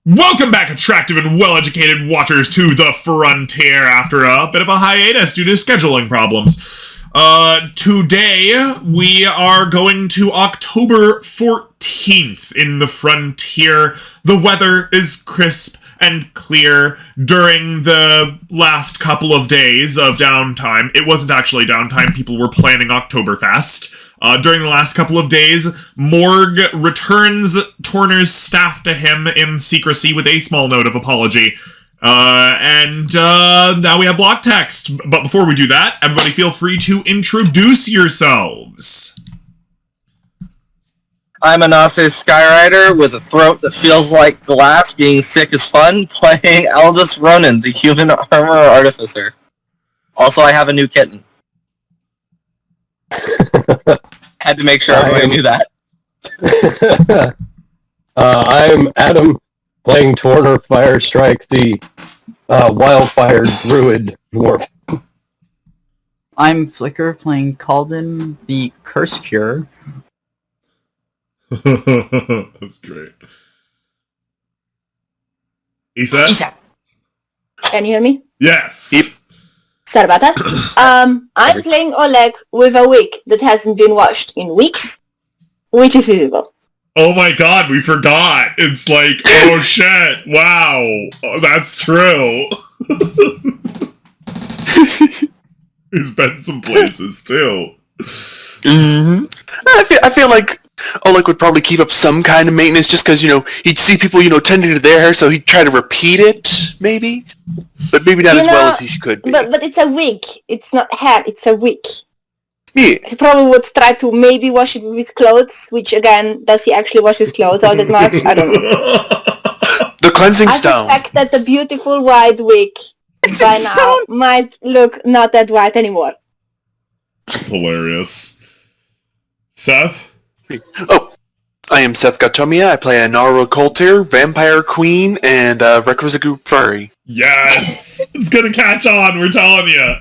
Welcome back, attractive and well-educated watchers, to the frontier after a bit of a hiatus due to scheduling problems. Today, we are going to October 14th in the frontier. The weather is crisp and clear during the last couple of days of downtime. It wasn't actually downtime, people were planning Oktoberfest. During the last couple of days, Morg returns Torner's staff to him in secrecy with a small note of apology. And now we have block text. But before we do that, everybody feel free to introduce yourselves. I'm a Nazi Skyrider with a throat that feels like glass. Being sick is fun. Playing Aldous Ronan, the human armor artificer. Also, I have a new kitten. Had to make sure everybody knew that. I'm Adam, playing Torner Firestrike, the wildfire druid dwarf. I'm Flicker, playing Calden, the Curse Cure. That's great. Isa? Can you hear me? Yes. Yep. Sorry about that. I'm playing Oleg with a wig that hasn't been washed in weeks, which is visible. Oh my god, we forgot. It's like, oh shit, wow. Oh, that's true. He's been some places too. Mm-hmm. I feel like Oleg would probably keep up some kind of maintenance just because, he'd see people, tending to their hair, so he'd try to repeat it, maybe? But maybe not as well as he could be. But it's a wig. It's not hair, it's a wig. Yeah. He probably would try to maybe wash it with his clothes, which again, does he actually wash his clothes all that much? I don't know. The cleansing stone. I suspect that the beautiful white wig by now might look not that white anymore. That's hilarious. Seth? Oh, I am Seth Gatomia. I play a Naru Coltier, Vampire Queen, and Requisite Group Furry. Yes! It's gonna catch on, we're telling you.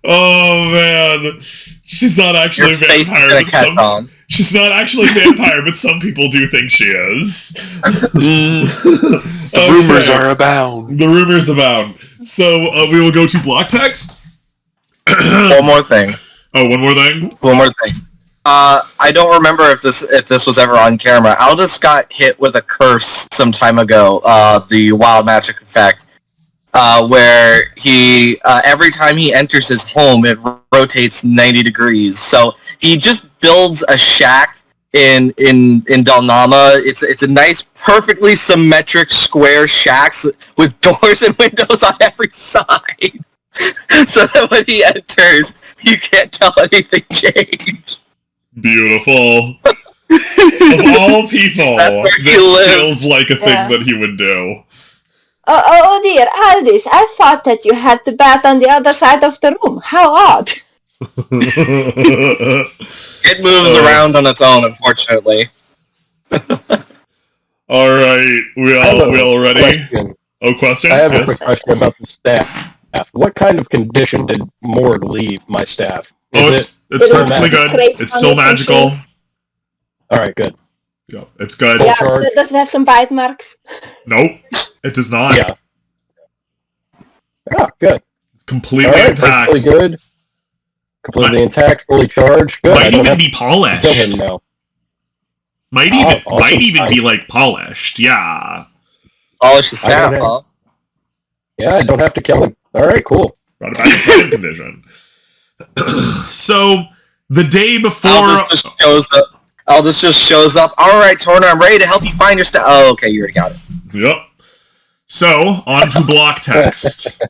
Oh man. She's not actually a vampire, but she's not actually a vampire, but some people do think she is. The rumors are abound. The rumors abound. So we will go to block text. One more thing. Oh, one more thing? One more thing. I don't remember if this was ever on camera. Aldous got hit with a curse some time ago, the wild magic effect, where he every time he enters his home, it rotates 90 degrees. So he just builds a shack in Dalnama. It's a nice, perfectly symmetric square shack with doors and windows on every side, so that when he enters, you can't tell anything changed. Beautiful. Of all people, this feels like a thing that he would do. Oh dear, Aldis, I thought that you had the bat on the other side of the room. How odd. It moves around on its own, unfortunately. Alright, we all ready? Question. Oh, question? I have a quick question about the staff. What kind of condition did Morg leave my staff? It's perfectly good. It's still magical. Alright, good. Yeah, it's good. Yeah, does it have some bite marks? Nope, it does not. Yeah. Oh, good. It's completely intact. Perfectly good. Completely intact, fully charged. Good. Might even be polished. Kill him now. Might even be like polished. Yeah. Polish the staff, huh? Yeah, I don't have to kill him. Alright, cool. Brought it back to fighting condition. So the day before, Aldous just shows up. All right, Torner, I'm ready to help you find your stuff. Oh, okay, you already got it. Yep. So on to block text.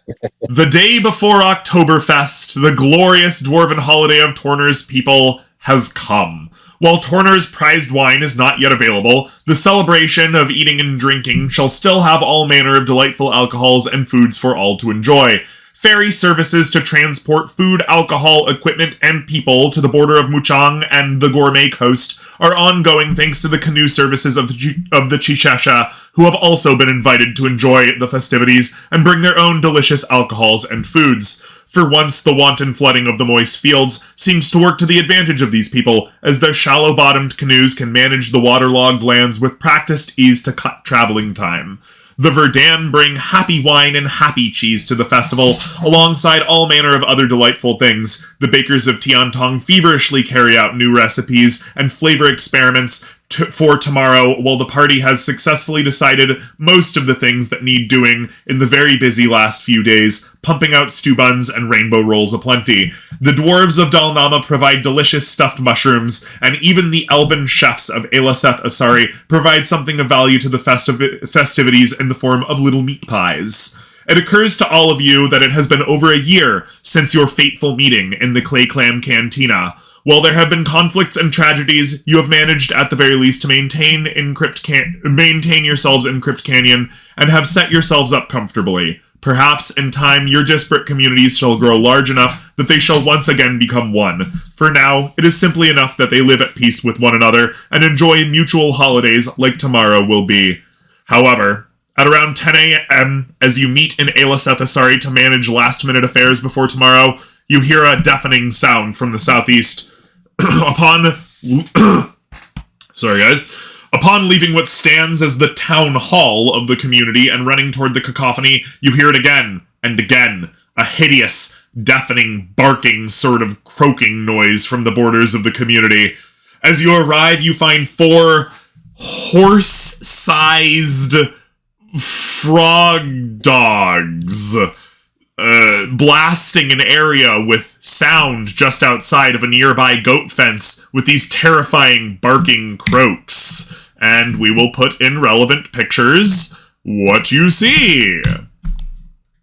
The day before Oktoberfest, the glorious dwarven holiday of Torner's people has come. While Torner's prized wine is not yet available, the celebration of eating and drinking shall still have all manner of delightful alcohols and foods for all to enjoy. Ferry services to transport food, alcohol, equipment, and people to the border of Muchang and the Gourmet Coast are ongoing thanks to the canoe services of the Chichesha, who have also been invited to enjoy the festivities and bring their own delicious alcohols and foods. For once, the wanton flooding of the moist fields seems to work to the advantage of these people, as their shallow-bottomed canoes can manage the waterlogged lands with practiced ease to cut traveling time. The Verdun bring happy wine and happy cheese to the festival, alongside all manner of other delightful things. The bakers of Tiantong feverishly carry out new recipes and flavor experiments for tomorrow, while the party has successfully decided most of the things that need doing in the very busy last few days, pumping out stew buns and rainbow rolls aplenty. The dwarves of Dalnama provide delicious stuffed mushrooms, and even the elven chefs of Eliseth Asari provide something of value to the festivities in the form of little meat pies. It occurs to all of you that it has been over a year since your fateful meeting in the Clay Clam Cantina. While there have been conflicts and tragedies, you have managed at the very least to maintain yourselves in Crypt Canyon and have set yourselves up comfortably. Perhaps, in time, your disparate communities shall grow large enough that they shall once again become one. For now, it is simply enough that they live at peace with one another and enjoy mutual holidays like tomorrow will be. However, at around 10 a.m., as you meet in Eliseth Asari to manage last-minute affairs before tomorrow, you hear a deafening sound from the southeast. Upon leaving what stands as the town hall of the community and running toward the cacophony, you hear it again and again. A hideous, deafening, barking sort of croaking noise from the borders of the community. As you arrive, you find 4 horse-sized frog dogs blasting an area with sound just outside of a nearby goat fence with these terrifying barking croaks. And we will put in relevant pictures what you see.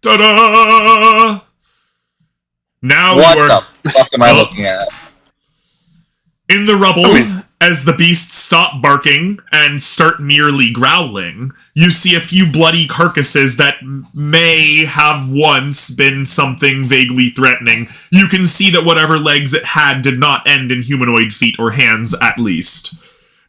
Ta-da! Now What you are... the fuck am I looking at? In the rubble, as the beasts stop barking and start nearly growling, you see a few bloody carcasses that may have once been something vaguely threatening. You can see that whatever legs it had did not end in humanoid feet or hands, at least.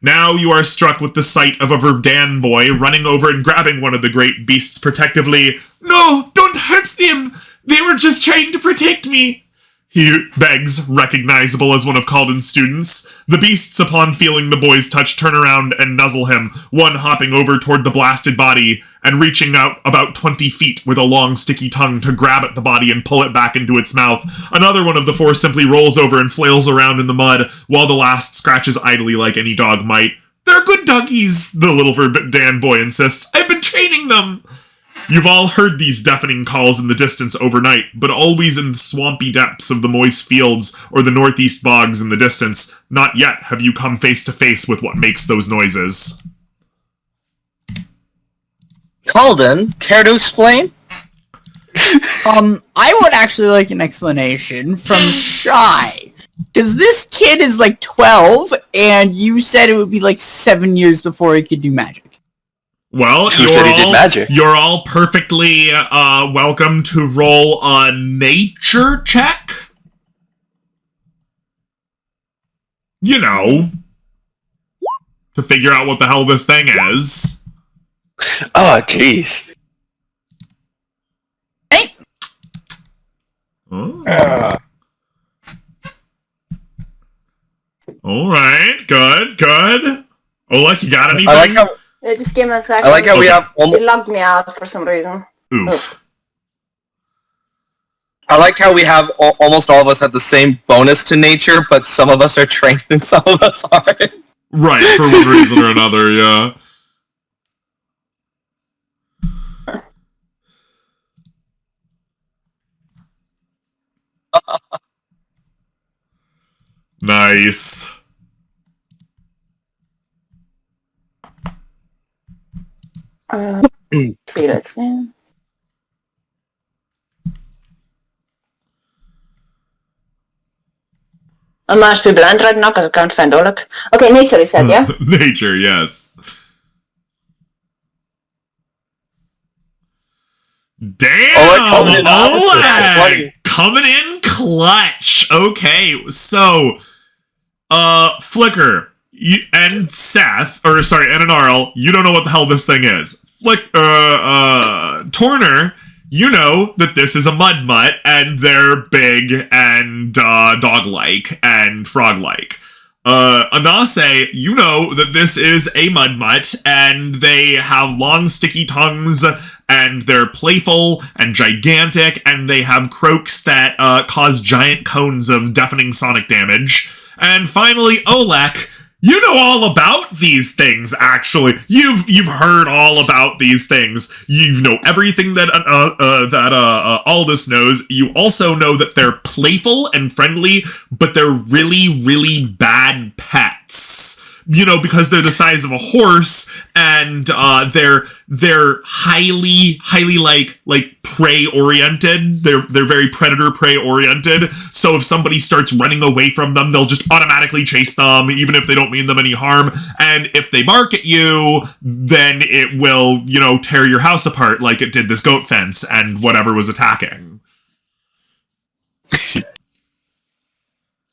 Now you are struck with the sight of a Verdun boy running over and grabbing one of the great beasts protectively. "No, don't hurt them! They were just trying to protect me!" He begs, recognizable as one of Calden's students. The beasts, upon feeling the boy's touch, turn around and nuzzle him, one hopping over toward the blasted body and reaching out about 20 feet with a long, sticky tongue to grab at the body and pull it back into its mouth. Another one of the 4 simply rolls over and flails around in the mud, while the last scratches idly like any dog might. "They're good doggies," the little Verdun boy insists. "I've been training them." You've all heard these deafening calls in the distance overnight, but always in the swampy depths of the moist fields or the northeast bogs in the distance. Not yet have you come face to face with what makes those noises. Calden, care to explain? I would actually like an explanation from Shy. Because this kid is like 12, and you said it would be like 7 years before he could do magic. Well, Who said he did magic? You're all perfectly welcome to roll a nature check. You know, to figure out what the hell this thing is. Oh, jeez. Hey! Oh. All right, good. Oh, look, you got anything? I like how Just give me a second. I like how we have It logged me out for some reason. Oof. I like how we have almost all of us have the same bonus to nature, but some of us are trained and some of us aren't. Right, for one reason or another, yeah. Nice. See, let's see. I must be blind right now because I can't find Oleg. Okay, nature is said, yeah? Nature, yes. Damn! Oleg! Coming in clutch! Okay, so, Flicker, and Seth, or sorry, and Anarl, you don't know what the hell this thing is. Torner, you know that this is a mud mutt, and they're big and dog-like and frog-like. Anase, you know that this is a mud mutt, and they have long, sticky tongues, and they're playful and gigantic, and they have croaks that cause giant cones of deafening sonic damage. And finally, Olek, you know all about these things, actually. You've heard all about these things. You know everything that Aldous knows. You also know that they're playful and friendly, but they're really, really bad pets. You know, because they're the size of a horse, and they're highly like prey oriented. They're very predator prey oriented. So if somebody starts running away from them, they'll just automatically chase them, even if they don't mean them any harm. And if they bark at you, then it will, you know, tear your house apart like it did this goat fence and whatever was attacking.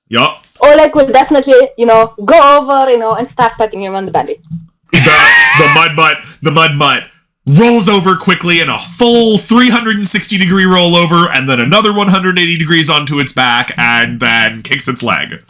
Yup. Oleg will definitely, go over, and start patting him on the belly. The mud mutt rolls over quickly in a full 360-degree rollover, and then another 180 degrees onto its back, and then kicks its leg.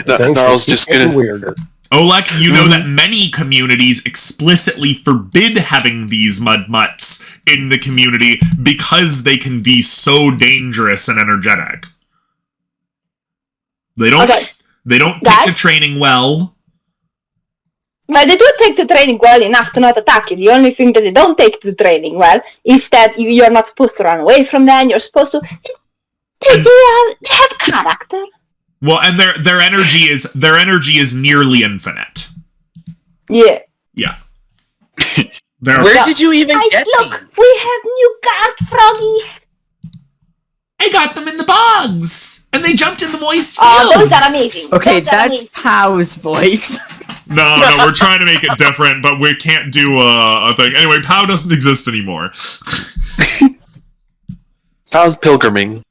Gnarl's just gonna... weirder. Olek, you know that many communities explicitly forbid having these mud mutts in the community because they can be so dangerous and energetic. They don't take the training well. But they do take the training well enough to not attack you. The only thing that they don't take the training well is that you're not supposed to run away from them. You're supposed to... They have character. Well, and their energy is nearly infinite. Yeah. Yeah. Where did you even get look, these? We have new guard froggies. I got them in the bogs, and they jumped in the moist fields. Oh, those are amazing. Okay, those that's Pow's voice. No, we're trying to make it different, but we can't do a thing. Anyway, Pow doesn't exist anymore. Pow's pilgriming.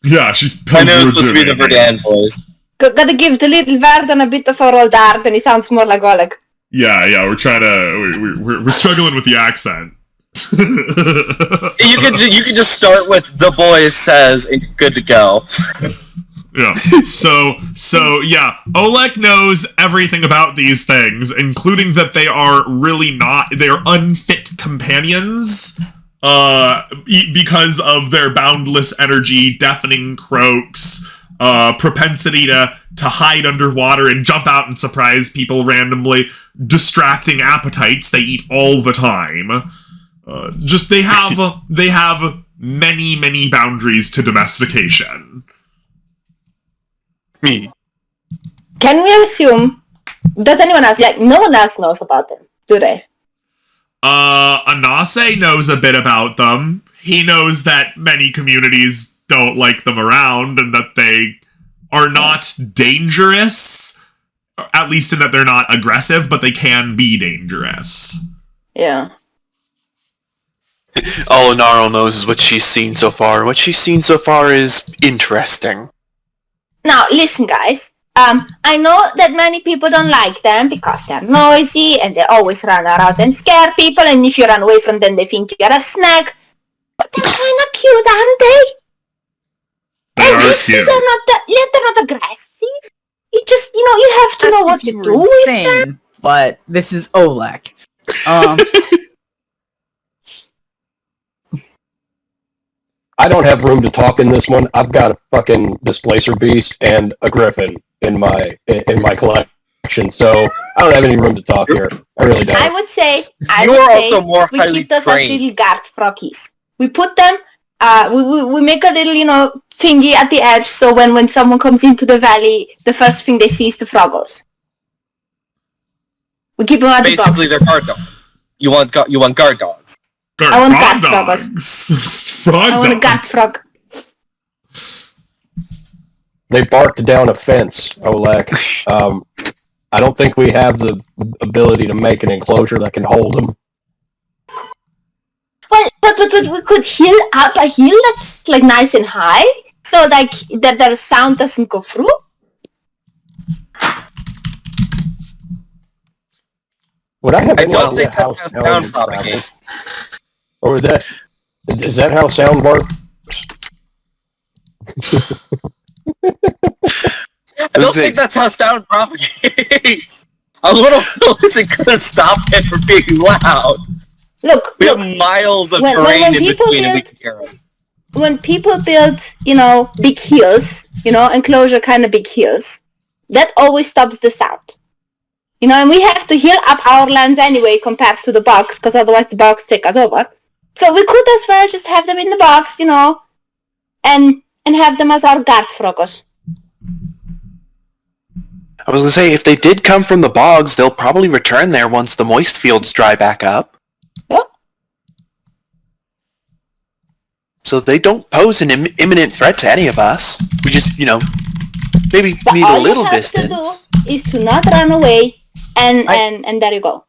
Yeah, she's I know it's supposed to be the Verdun voice. Gotta give the little Verdun a bit of a rolled art, and he sounds more like Oleg. Yeah, we're trying to... We're struggling with the accent. You could just start with "the boy says" and you're good to go. Yeah. So yeah, Oleg knows everything about these things, including that they are unfit companions. Because of their boundless energy, deafening croaks, propensity to hide underwater and jump out and surprise people randomly, distracting appetites they eat all the time. They have many boundaries to domestication. Me. Can we assume? Does anyone else? No one else knows about them, do they? Anase knows a bit about them. He knows that many communities don't like them around and that they are not dangerous, at least in that they're not aggressive, but they can be dangerous. Yeah. All Gnarl knows is what she's seen so far. What she's seen so far is interesting. Now, listen, guys. I know that many people don't like them because they're noisy and they always run around and scare people, and if you run away from them, they think you're a snack. But they're kind of cute, aren't they? They and are you see, cute. they're not aggressive. You just, you have to know what to do with them. But this is Oleg. I don't have room to talk in this one. I've got a fucking displacer beast and a griffin in my collection, so I don't have any room to talk here. I really don't. I would say also more we highly keep those as trained. little guard froggies. We put them, we make a little, thingy at the edge, so when someone comes into the valley, the first thing they see is the froggos. We keep them at the top. Basically, they're guard dogs. You want guard dogs. I want Frog guard dogs. Frog I want a guard dogs. frog. They barked down a fence, Olek. I don't think we have the ability to make an enclosure that can hold them. Well, but we could hill up a hill that's nice and high, so that the sound doesn't go through. Would I have I any don't idea think that's how sound propagates. travels? Or is that how sound works? I don't think that's how sound propagates. A little hill isn't going to stop it from being loud. Look, We have miles of terrain in between and we can hear it. when people build, big hills, enclosure kind of big hills, that always stops the sound. And we have to heal up our lands anyway compared to the box, because otherwise the box take us over. So we could as well just have them in the box, and have them as our guard frogos. I was going to say, if they did come from the bogs, they'll probably return there once the moist fields dry back up. Yeah. So they don't pose an imminent threat to any of us. We just, maybe But need all a little you have distance. to do is to not run away, and there you go.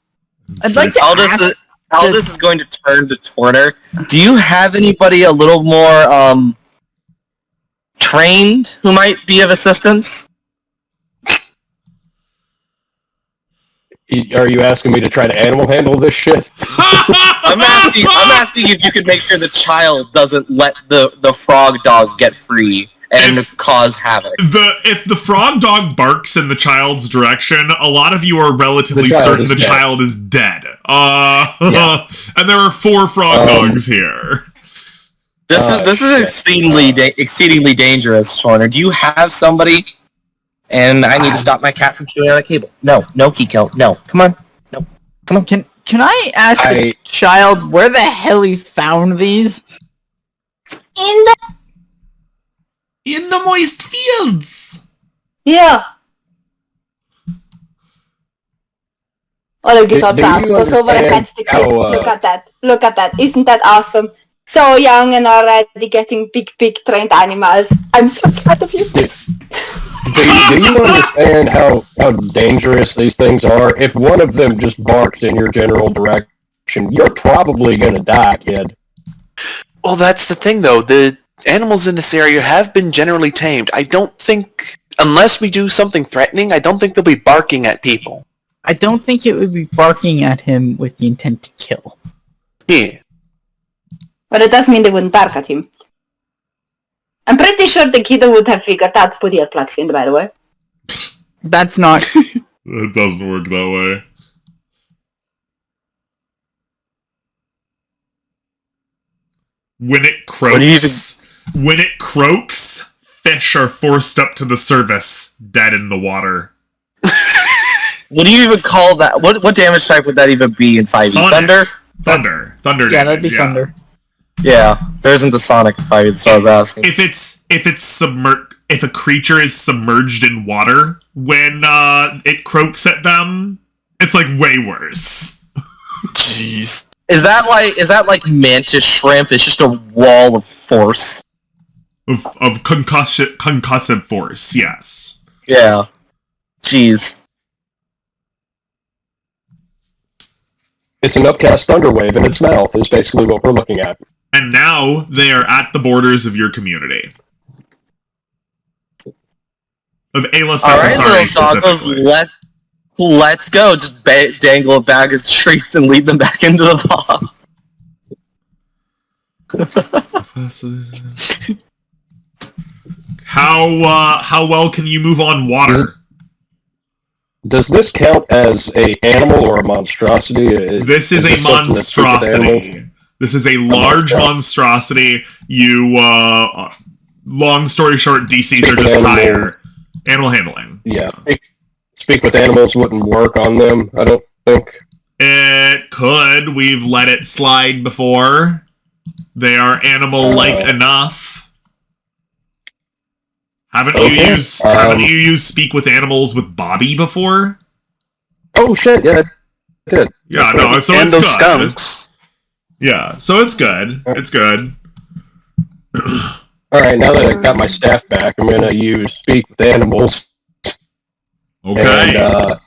I'd like to ask... Aldous is going to turn to Torner. Do you have anybody a little more trained who might be of assistance? Are you asking me to try to animal handle this shit? I'm asking if you could make sure the child doesn't let the frog dog get free and cause havoc. If the frog dog barks in the child's direction, a lot of you are relatively certain the child is dead. Yeah. And there are 4 frog dogs here. This is exceedingly dangerous, Torner. Do you have somebody? And I need to stop my cat from chewing on a cable. No, Kiko. No. Come on. No. Come on. Can I ask the child where the hell he found these? In the moist fields! Yeah. Oleg is all Do proud. you Goes over and understand pets the kid. how, Look at that. Isn't that awesome? So young and already getting big trained animals. I'm so proud of you. Do you understand how dangerous these things are? If one of them just barks in your general direction, you're probably gonna die, kid. Well, that's the thing, though. The animals in this area have been generally tamed. I don't think, unless we do something threatening, I don't think they'll be barking at people. I don't think it would be barking at him with the intent to kill. Yeah. But it does mean they wouldn't bark at him. I'm pretty sure the kid would have figured out to put earplugs in, by the way. That's not... It doesn't work that way. When it croaks, fish are forced up to the surface, dead in the water. What do you even call that? What damage type would that even be in 5e? Sonic. Thunder? Thunder Yeah, that'd damage, be thunder. Yeah, there isn't a Sonic in 5e, that's what I was asking. If a creature is submerged in water when it croaks at them, it's like way worse. Jeez. Is that like mantis shrimp? It's just a wall of force. Of concussive force, yes. Yeah. Jeez. It's an upcast thunder wave in its mouth is basically what we're looking at. And now they are at the borders of your community. Of Ayla Alright, Sakasari little doggos, specifically. let's go. Just dangle a bag of treats and lead them back into the bomb. How well can you move on water? Does this count as a animal or a monstrosity? This is a monstrosity. This is a large monstrosity. You, long story short, DCs are just higher. Animal handling. Yeah. Speak with animals wouldn't work on them, I don't think. It could. We've let it slide before. They are animal-like enough. Haven't you used Speak with Animals with Bobby before? Oh shit, yeah, I did. Yeah, no, so and it's those good. skunks. Yeah, so it's good. It's good. Alright, now that I got my staff back, I'm gonna use Speak with Animals. Okay. And,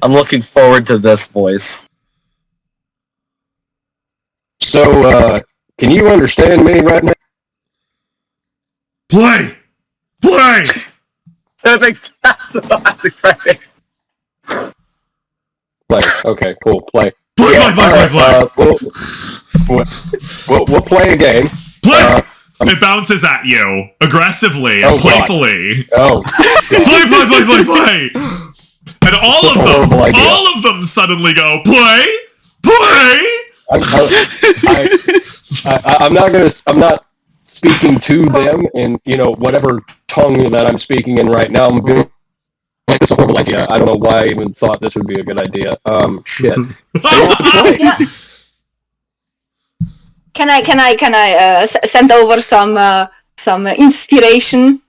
I'm looking forward to this voice. so, can you understand me right now? Play! So that's right there. Play. Okay, cool. Play. Play. We'll play a game. Play! It bounces at you aggressively and playfully. Oh. Play! And all of them suddenly go, play! I'm not speaking to them in, whatever tongue that I'm speaking in right now. I'm being like, this is a horrible idea. I don't know why I even thought this would be a good idea. Shit. Can I send over some inspiration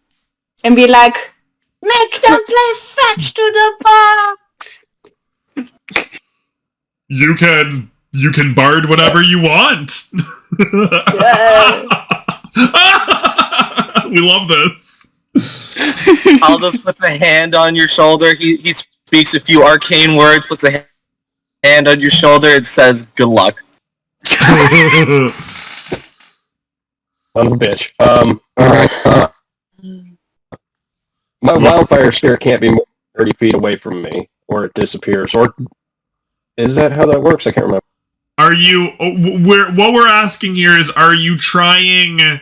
and be like, make them play fetch to the box? You can bard whatever you want. We love this. Aldous puts a hand on your shoulder. He speaks a few arcane words, puts a hand on your shoulder, and says, good luck. Son of a bitch. Alright. My wildfire spirit can't be more than 30 feet away from me, or it disappears. Or is that how that works? I can't remember. Are you... what we're asking here is, are you trying to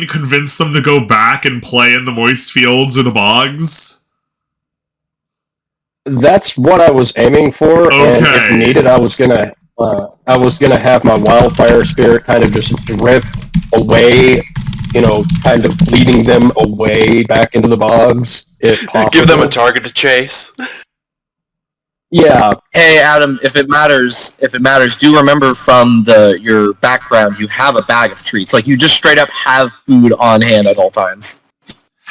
convince them to go back and play in the moist fields or the bogs? That's what I was aiming for, and if needed, I was gonna have my wildfire spirit kind of just drift away, kind of leading them away back into the bogs, if possible. Give them a target to chase. Yeah. Hey, Adam, if it matters, do remember from your background, you have a bag of treats. Like, you just straight up have food on hand at all times.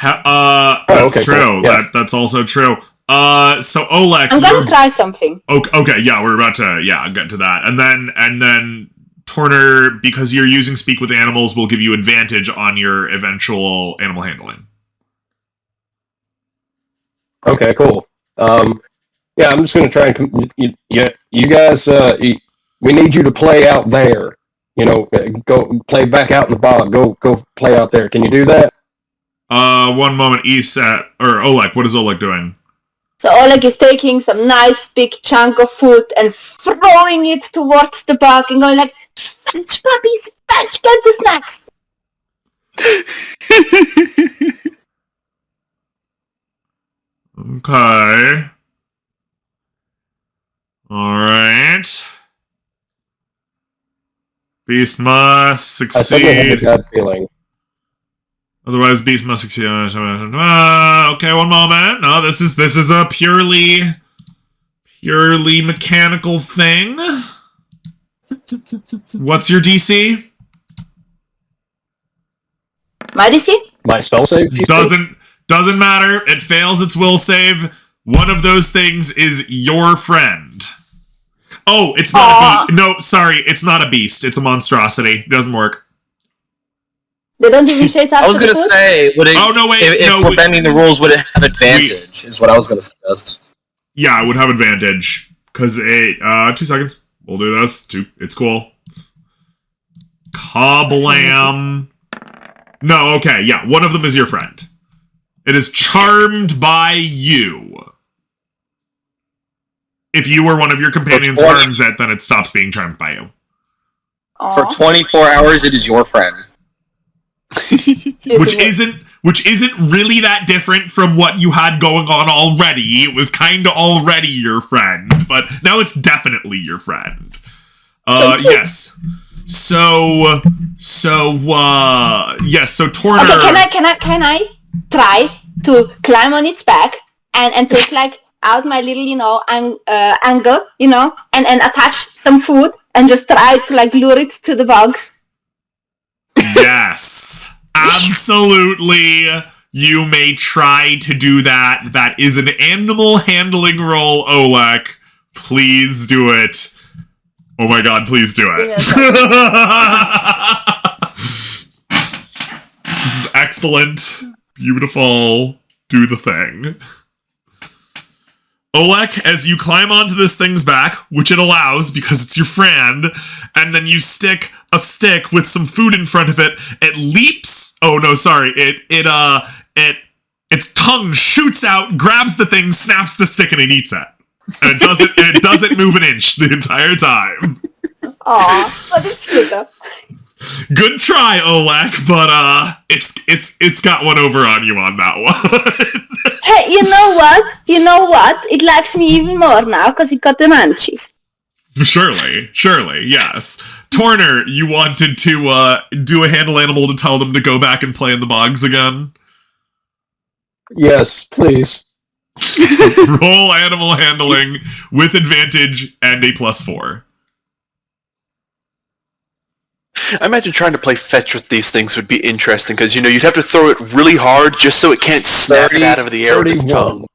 That's true. Cool. Yeah. That's also true. So Oleg, I'm gonna try something. Okay, yeah, we're about to get to that, and then Torner, because you're using Speak with Animals, will give you advantage on your eventual animal handling. Okay, cool. Yeah, I'm just gonna try and you guys. We need you to play out there. Go play back out in the bog. Go play out there. Can you do that? 1 moment, Oleg. What is Oleg doing? So Oleg is taking some nice big chunk of food and throwing it towards the bug and going like, fetch puppies, fetch, get the snacks. Okay. Alright. Beast must succeed. I have a bad feeling. Otherwise, Beast must succeed. Okay, 1 moment. No, this is a purely mechanical thing. What's your DC? My DC? My spell save? Doesn't matter. It fails its will save. One of those things is your friend. Oh, it's not a beast. No, sorry, it's not a beast. It's a monstrosity. It doesn't work. They don't even chase after I was going to say, would it, if we're bending the rules, would it have advantage, is what I was going to suggest. Yeah, it would have advantage. Because 2 seconds. We'll do this. It's cool. Kablam. No, okay, yeah, one of them is your friend. It is charmed by you. If you or one of your companions harms it, then it stops being charmed by you. For 24 hours, it is your friend. which isn't really that different from what you had going on already. It was kind of already your friend, but now it's definitely your friend. Yes. So Torner. Okay, can I try to climb on its back and take like out my little angle, and attach some food and just try to like lure it to the bugs? Yes, absolutely. You may try to do that. That is an animal handling roll, Oleg. Please do it. Oh my god, please do it. This is excellent. Beautiful. Do the thing. Olek, as you climb onto this thing's back, which it allows because it's your friend, and then you stick a stick with some food in front of it, it leaps. Oh no, sorry. Its tongue shoots out, grabs the thing, snaps the stick, and it eats it. And it doesn't move an inch the entire time. Aw, but it's cute. Good try, Olek, but it's got one over on you on that one. Hey, you know what? It likes me even more now because it got the munchies. Surely, yes. Torner, you wanted to do a handle animal to tell them to go back and play in the bogs again? Yes, please. Roll animal handling with advantage and a +4. I imagine trying to play fetch with these things would be interesting, because, you'd have to throw it really hard just so it can't snap it out of the air with its tongue.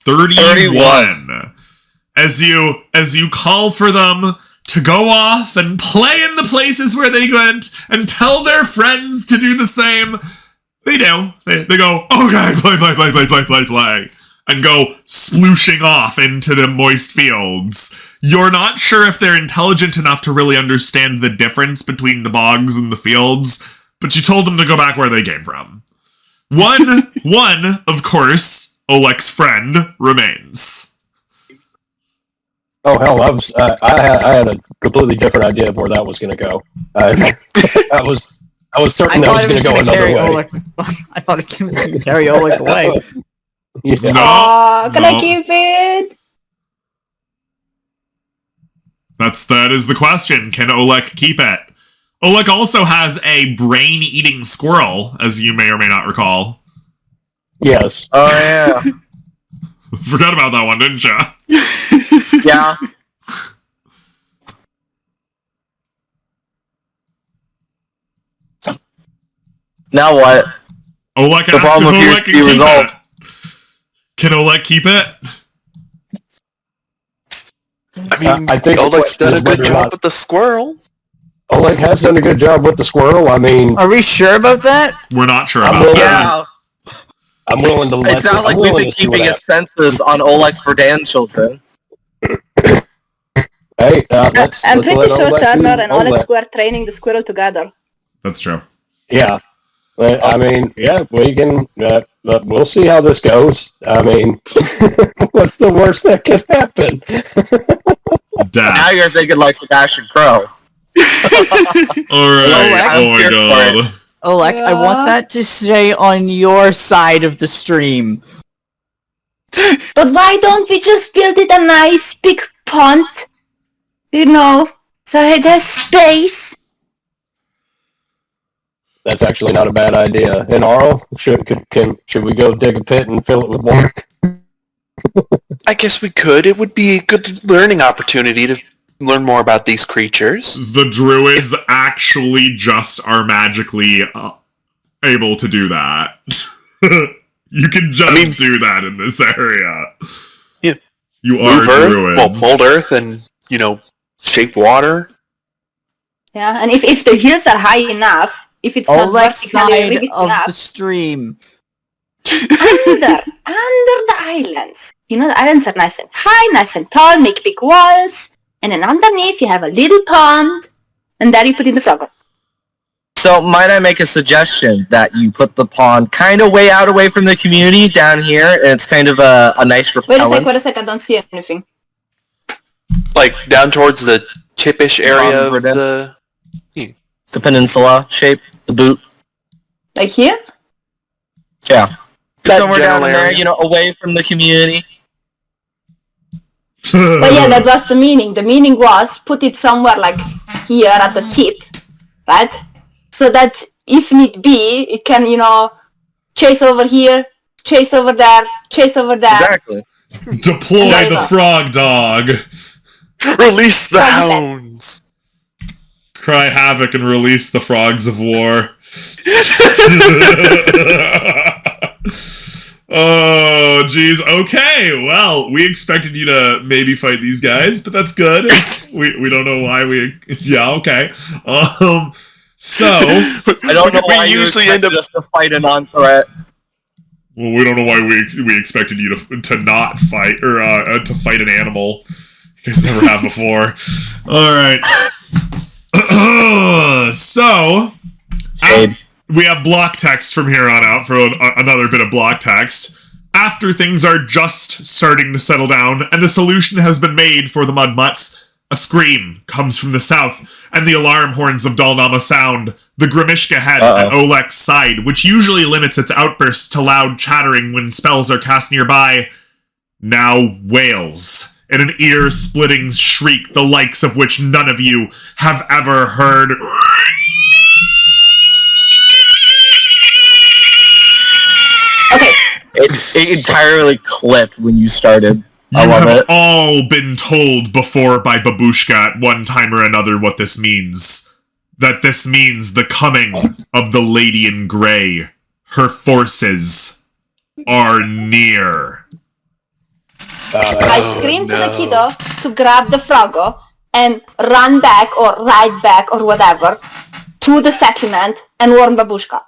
31. As you call for them to go off and play in the places where they went and tell their friends to do the same, they do. They go, okay, play, and go splooshing off into the moist fields. You're not sure if they're intelligent enough to really understand the difference between the bogs and the fields, but you told them to go back where they came from. One, of course, Olek's friend, remains. Oh hell, I had a completely different idea of where that was going to go. I was certain that was going to go another way. I thought it was going to carry Olek away. Yeah. Aw, can I keep it? That is the question. Can Olek keep it? Olek also has a brain-eating squirrel, as you may or may not recall. Yes. Oh yeah. Forgot about that one, didn't you? Yeah. Now what? Olek The asked problem if appears Olek to can be keep resolved. it. Can Olek keep it? I mean, I think Olek's done a good whether or job not- with the squirrel. Oleg has done a good job with the squirrel. I mean, Are we sure about that? We're not sure I'm about willing- that. Yeah. I'm willing to let It sounds like I'm we've willing been to see what keeping a happens. census on Olek's Verdan children. Hey, I'm let's pretty let sure Oleg Turner do and Oleg. Oleg were training the squirrel together. That's true. Yeah. I mean, yeah, we can. We'll see how this goes. I mean, what's the worst that could happen? Now Death. you're thinking like Sebastian Crow. Alright. Oh my here for god. Olek, I want that to stay on your side of the stream. But why don't we just build it a nice big pond? So it has space. That's actually not a bad idea. And Arl, should we go dig a pit and fill it with water? I guess we could. It would be a good learning opportunity to learn more about these creatures. The druids actually just are magically able to do that. You can just do that in this area. Yeah. You are Move earth, druids. mold earth and, shape water. Yeah, and if the hills are high enough, if it's not Olek's vertically side rigged of enough, the stream. under the islands. The islands are nice and high, nice and tall, make big walls, and then underneath you have a little pond, and there you put in the frog. So might I make a suggestion that you put the pond kind of way out away from the community down here, and it's kind of a nice repellent. Wait a sec, I don't see anything. Like, down towards the tipish area of Verdan. the... The peninsula shape, the boot. Like here? Yeah. That Somewhere down general in there, area. away from the community. But yeah, that was the meaning. The meaning was put it somewhere like here at the tip, right? So that if need be, it can, chase over here, chase over there, chase over there. Exactly. Deploy There you the go. frog dog. Release the Froggy fest. hounds! Cry havoc and release the frogs of war. Oh, geez. Okay, well, we expected you to maybe fight these guys, but that's good. We don't know why we... Yeah, okay. So... I don't know why we you usually expected end up... us to fight a non-threat. Well, we don't know why we expected you to not fight, or to fight an animal. You guys never have before. Alright. So, we have block text from here on out for another bit of block text. After things are just starting to settle down, and a solution has been made for the Mudmutts, a scream comes from the south, and the alarm horns of Dalnama sound. The Grimishka head at Olek's side, which usually limits its outbursts to loud chattering when spells are cast nearby, now wails in an ear-splitting shriek, the likes of which none of you have ever heard. Okay. It entirely clipped when you started. You have all been told before by Babushka at one time or another what this means. That this means the coming of the Lady in Grey. Her forces are near. I scream to the kiddo to grab the Froggo and run back or ride back or whatever to the settlement and warn Babushka.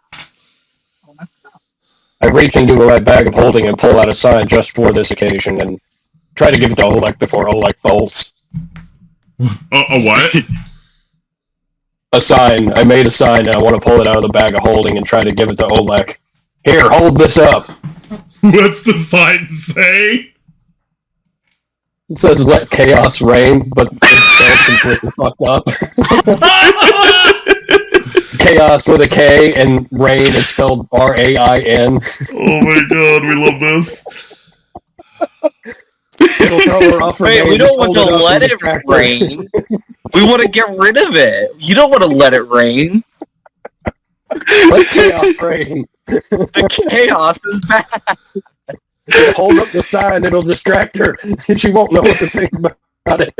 I reach into my bag of holding and pull out a sign just for this occasion and try to give it to Olek before Olek bolts. A what? A sign. I made a sign and I want to pull it out of the bag of holding and try to give it to Olek. Here, hold this up. What's the sign say? It says let chaos reign, but it's completely fucked up. Chaos with a K and rain is spelled R-A-I-N. Oh my god, we love this. Wait, we don't want to let it rain. We want to get rid of it. You don't want to let it rain. Let chaos reign. The chaos is bad. Hold up the sign, it'll distract her, and she won't know what to think about it.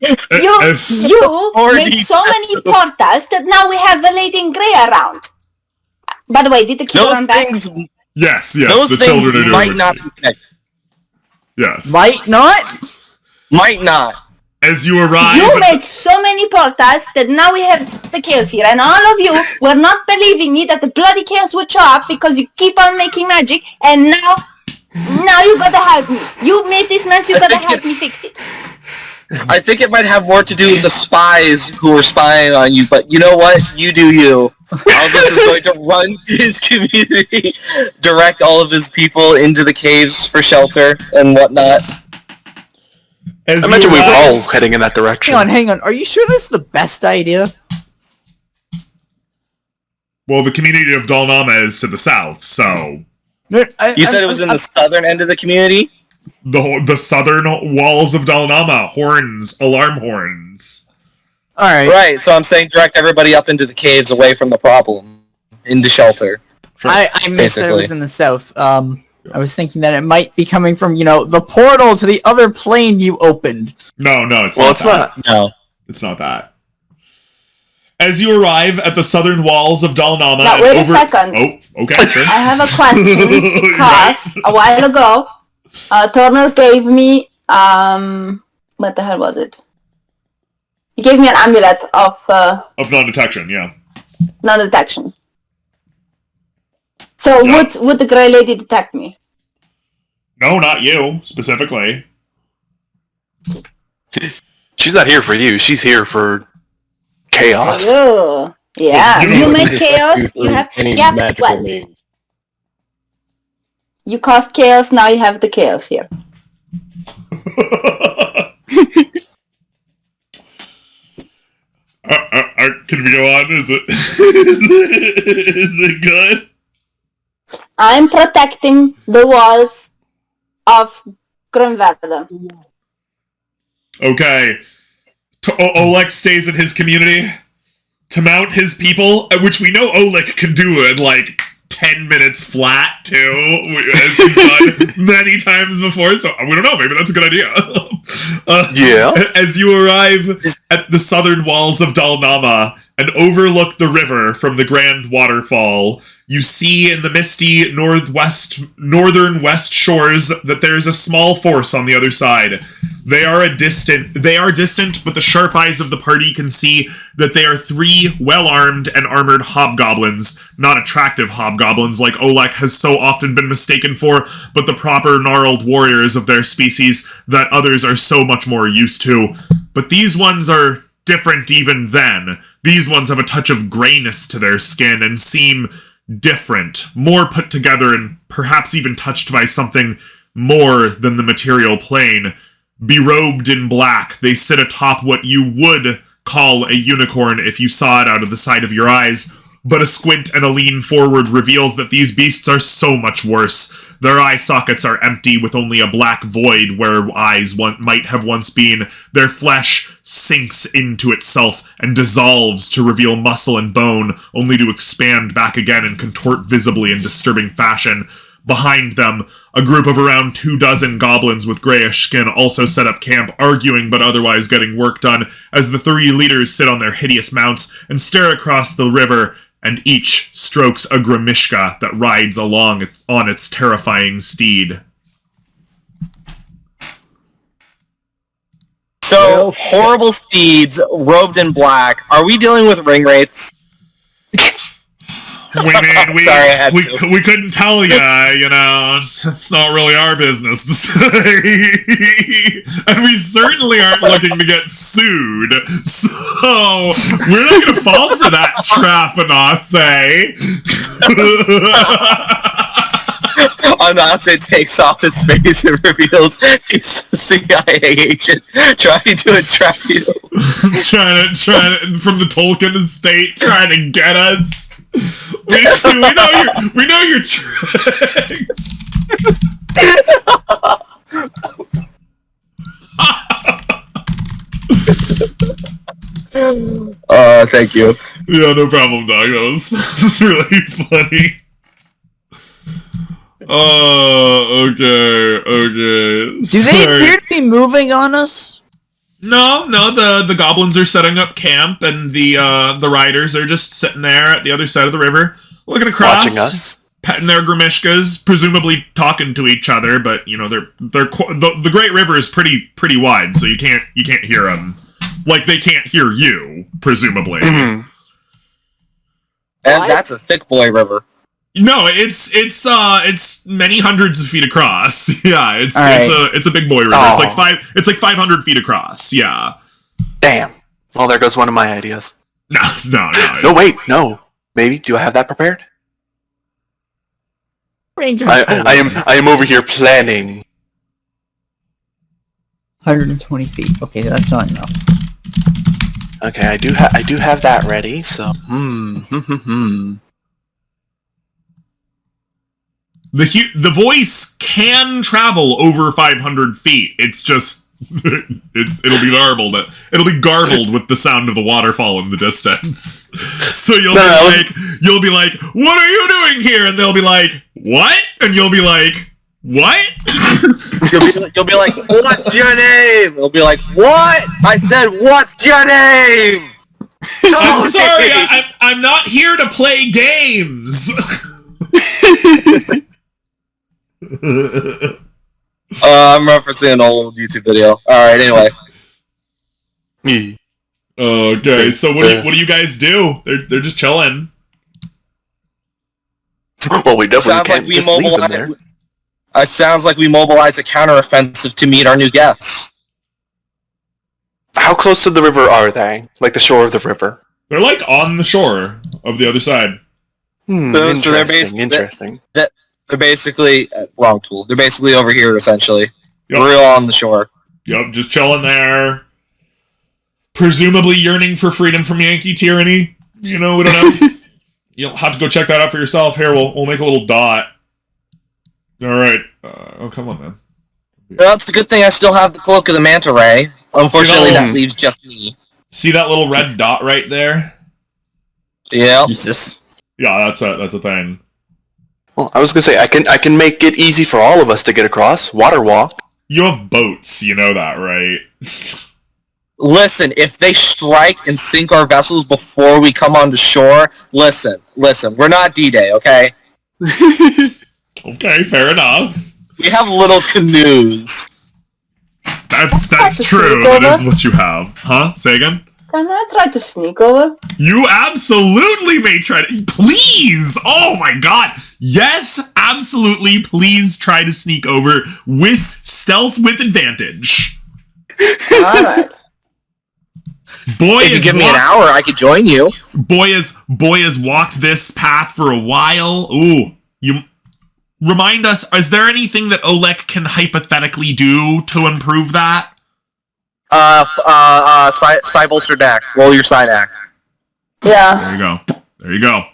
You made so many portals that now we have a Lady in Grey around. By the way, did the kid run back? Yes, those the things children are doing might it. not be connected. Yes. Might not? Might not. As you arrive... You made so many portals that now we have the chaos here. And all of you were not believing me that the bloody chaos would show up because you keep on making magic. And now you gotta help me. You made this mess, you gotta help me fix it. I think it might have more to do with the spies who were spying on you, but you know what? You do you. Albus is going to run his community, direct all of his people into the caves for shelter and whatnot. I imagine we were all heading in that direction. Hang on. Are you sure that's the best idea? Well, the community of Dalnama is to the south, so... You said it was in the southern end of the community? The southern walls of Dalnama. Horns. Alarm horns. Alright. Right, so I'm saying direct everybody up into the caves away from the problem. Into shelter. I missed that it was in the south. I was thinking that it might be coming from, the portal to the other plane you opened. No, it's well, not it's that. not. No. It's not that. As you arrive at the southern walls of Dalnama... Now, wait a second. Oh, okay, sure. I have a question because a while ago, Turner gave me, what the hell was it? He gave me an amulet of non-detection, yeah. Non-detection. So would the Grey Lady detect me? No, not you, specifically. She's not here for you. She's here for chaos. Oh, yeah. You make chaos. You have magical means. You caused chaos. Now you have the chaos here. Can we go on? Is it good? I'm protecting the walls of Grunwalder. Okay. Olek stays in his community to mount his people, which we know Olek can do in 10 minutes flat too, as he's done many times before. So we don't know. Maybe that's a good idea. Yeah. As you arrive at the southern walls of Dalnama, and overlook the river from the grand waterfall. You see in the misty northern west shores that there is a small force on the other side. They are distant, but the sharp eyes of the party can see that they are 3 well-armed and armored hobgoblins. Not attractive hobgoblins like Olek has so often been mistaken for, but the proper gnarled warriors of their species that others are so much more used to. But these ones are different even then. These ones have a touch of grayness to their skin and seem different, more put together, and perhaps even touched by something more than the material plane. Berobed in black, they sit atop what you would call a unicorn if you saw it out of the side of your eyes, but a squint and a lean forward reveals that these beasts are so much worse. Their eye sockets are empty with only a black void where eyes might have once been. Their flesh sinks into itself and dissolves to reveal muscle and bone, only to expand back again and contort visibly in disturbing fashion. Behind them, a group of around 24 goblins with grayish skin also set up camp, arguing but otherwise getting work done, as the 3 leaders sit on their hideous mounts and stare across the river, and each strokes a grimishka that rides along on its terrifying steed. So, horrible steeds, robed in black. Are we dealing with ring rates? We couldn't tell ya, you know, it's not really our business to say. And we certainly aren't looking to get sued, so we're not gonna fall for that trap, Anase. Anase takes off his face and reveals he's a CIA agent trying to attract you. trying to, from the Tolkien estate, trying to get us. We know your tricks. Thank you. Yeah, no problem, dog. That was really funny. Okay. Do they appear to be moving on us? No, the goblins are setting up camp, and the riders are just sitting there at the other side of the river, looking across, watching us, petting their grimishkas, presumably talking to each other. But you know, the Great River is pretty wide, so you can't hear them. Like they can't hear you, presumably. Mm-hmm. And that's a thick boy river. No, it's many hundreds of feet across. Yeah, it's a big boy river. Oh. It's like 500 feet across. Yeah. Damn. Well, there goes one of my ideas. No. No, wait, no. Maybe. Do I have that prepared? Ranger. I am over here planning. 120 feet. Okay, that's not enough. Okay, I do have that ready. So, The voice can travel over 500 feet. It's just it'll be garbled with the sound of the waterfall in the distance. So you'll be like, "What are you doing here?" And they'll be like, "What?" And you'll be like, "What?" You'll be like, "What's your name?" They'll be like, "What?" I said, "What's your name?" I'm sorry, I'm not here to play games. I'm referencing an old YouTube video. Alright, anyway. Okay, so what do you guys do? They're just chilling. Well, we definitely can't just leave them there. It sounds like we mobilize a counteroffensive to meet our new guests. How close to the river are they? Like the shore of the river? They're like on the shore of the other side. Interesting. They're basically wrong tool. They're basically over here essentially. Yep. We're all on the shore. Yep, just chilling there. Presumably yearning for freedom from Yankee tyranny. You know, we don't know. You'll have to go check that out for yourself. Here, we'll make a little dot. All right. Oh, come on, man. Well, it's a good thing I still have the Cloak of the Manta Ray. Unfortunately, that leaves just me. See that little red dot right there? Yeah. Jesus. Yeah, that's a thing. Well, I was gonna say I can make it easy for all of us to get across. Water walk. You have boats, you know that, right? Listen, if they strike and sink our vessels before we come onto shore, listen, we're not D-Day, okay? Okay, fair enough. We have little canoes. That's true. That is what you have. Huh? Say again? Can I try to sneak over? You absolutely may try to. Please! Oh my god! Yes, absolutely. Please try to sneak over with stealth with advantage. Alright. If you give me an hour, I could join you. Boy has walked this path for a while. Ooh, you remind us. Is there anything that Oleg can hypothetically do to improve that? Side bolster deck. Roll your side act. Yeah. There you go.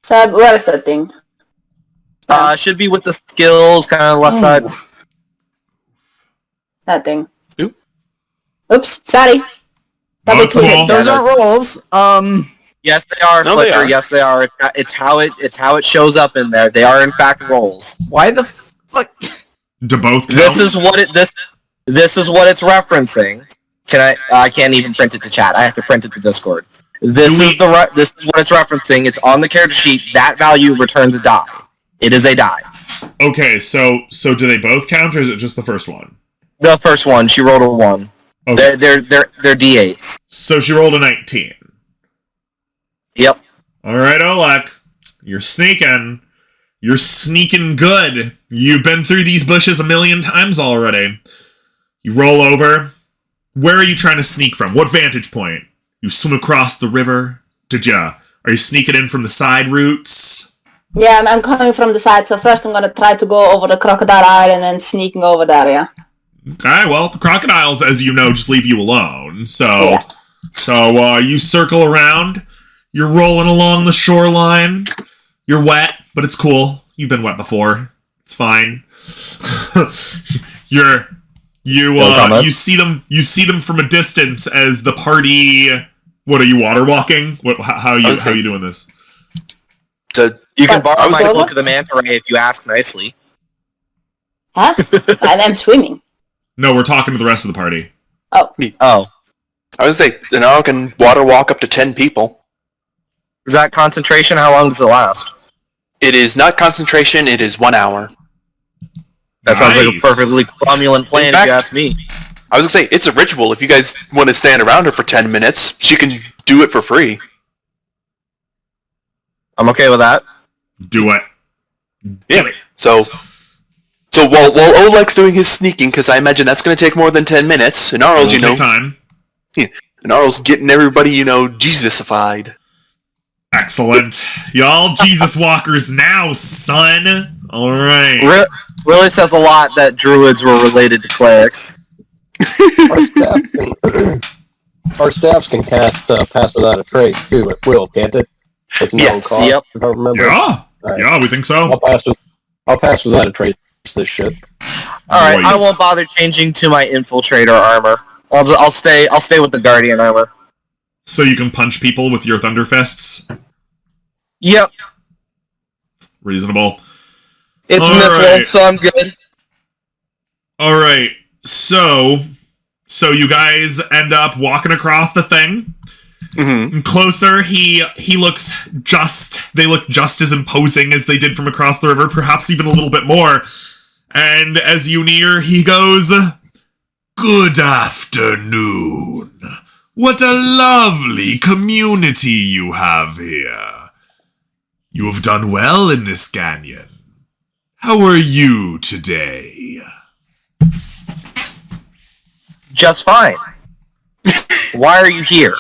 So, where is that thing? Should be with the skills, kind of left side. That thing. Oop. Oops, sorry. Oh, it's cool. Those aren't rolls. Yes, they are. No, Flicker. they are. Yes, they are. It's how it shows up in there. They are in fact rolls. Why the fuck? Do both count? This is what it's referencing. I can't even print it to chat. I have to print it to Discord. This is what it's referencing. It's on the character sheet. That value returns a die. It is a die. Okay, so do they both count, or is it just the first one? The first one, she rolled a 1. Okay. They're D8s. So she rolled a 19. Yep. All right, Oleg, you're sneaking. You're sneaking good. You've been through these bushes a million times already. You roll over. Where are you trying to sneak from? What vantage point? You swim across the river? Are you sneaking in from the side routes? Yeah, I'm coming from the side, so first I'm gonna try to go over the Crocodile Island and then sneaking over there, yeah. Okay, well, the crocodiles, as you know, just leave you alone. So you circle around. You're rolling along the shoreline. You're wet, but it's cool. You've been wet before. It's fine. You see them from a distance as the party. What are you water walking? How are you doing this? You can borrow my Book of the Manta Ray if you ask nicely. Huh? I'm swimming. No, we're talking to the rest of the party. Oh. I was say, I can water walk up to 10 people. Is that concentration? How long does it last? It is not concentration, it is 1 hour. That sounds like a perfectly cromulent plan, In fact, if you ask me. I was going to say, it's a ritual. If you guys want to stand around her for 10 minutes, she can do it for free. I'm okay with that. Do it. Yeah. So while Oleg's doing his sneaking, because I imagine that's going to take more than 10 minutes, and Arl's, Take time. Yeah, and Arl's getting everybody, Jesus-ified. Excellent. Y'all Jesus walkers now, son. All right. Really says a lot that druids were related to clerics. Our staffs can cast Pass Without a Trace, too, at will, can't it? With no Yes, cost, yep. if I remember. Yeah. Right. Yeah, we think so. I'll pass Without a Trace this shit. Alright, I Nice. won't bother changing to my infiltrator armor. I'll stay with the guardian armor. So you can punch people with your thunder fists. Yep. Reasonable. It's All mithril, right. so I'm good. All right. So you guys end up walking across the thing. Mm-hmm. And closer, they look just as imposing as they did from across the river, perhaps even a little bit more. And as you near, he goes, "Good afternoon. What a lovely community you have here. You have done well in this canyon. How are you today?" Just fine. Why are you here?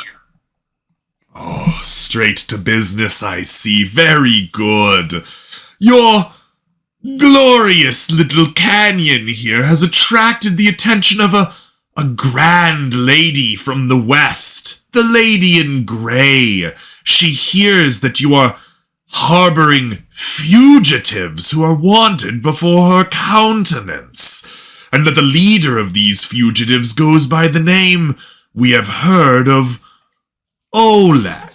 Oh, straight to business, I see. Very good. Your glorious little canyon here has attracted the attention of a grand lady from the west. The lady in gray. She hears that you are harboring fugitives who are wanted before her countenance, and that the leader of these fugitives goes by the name we have heard of Oleg.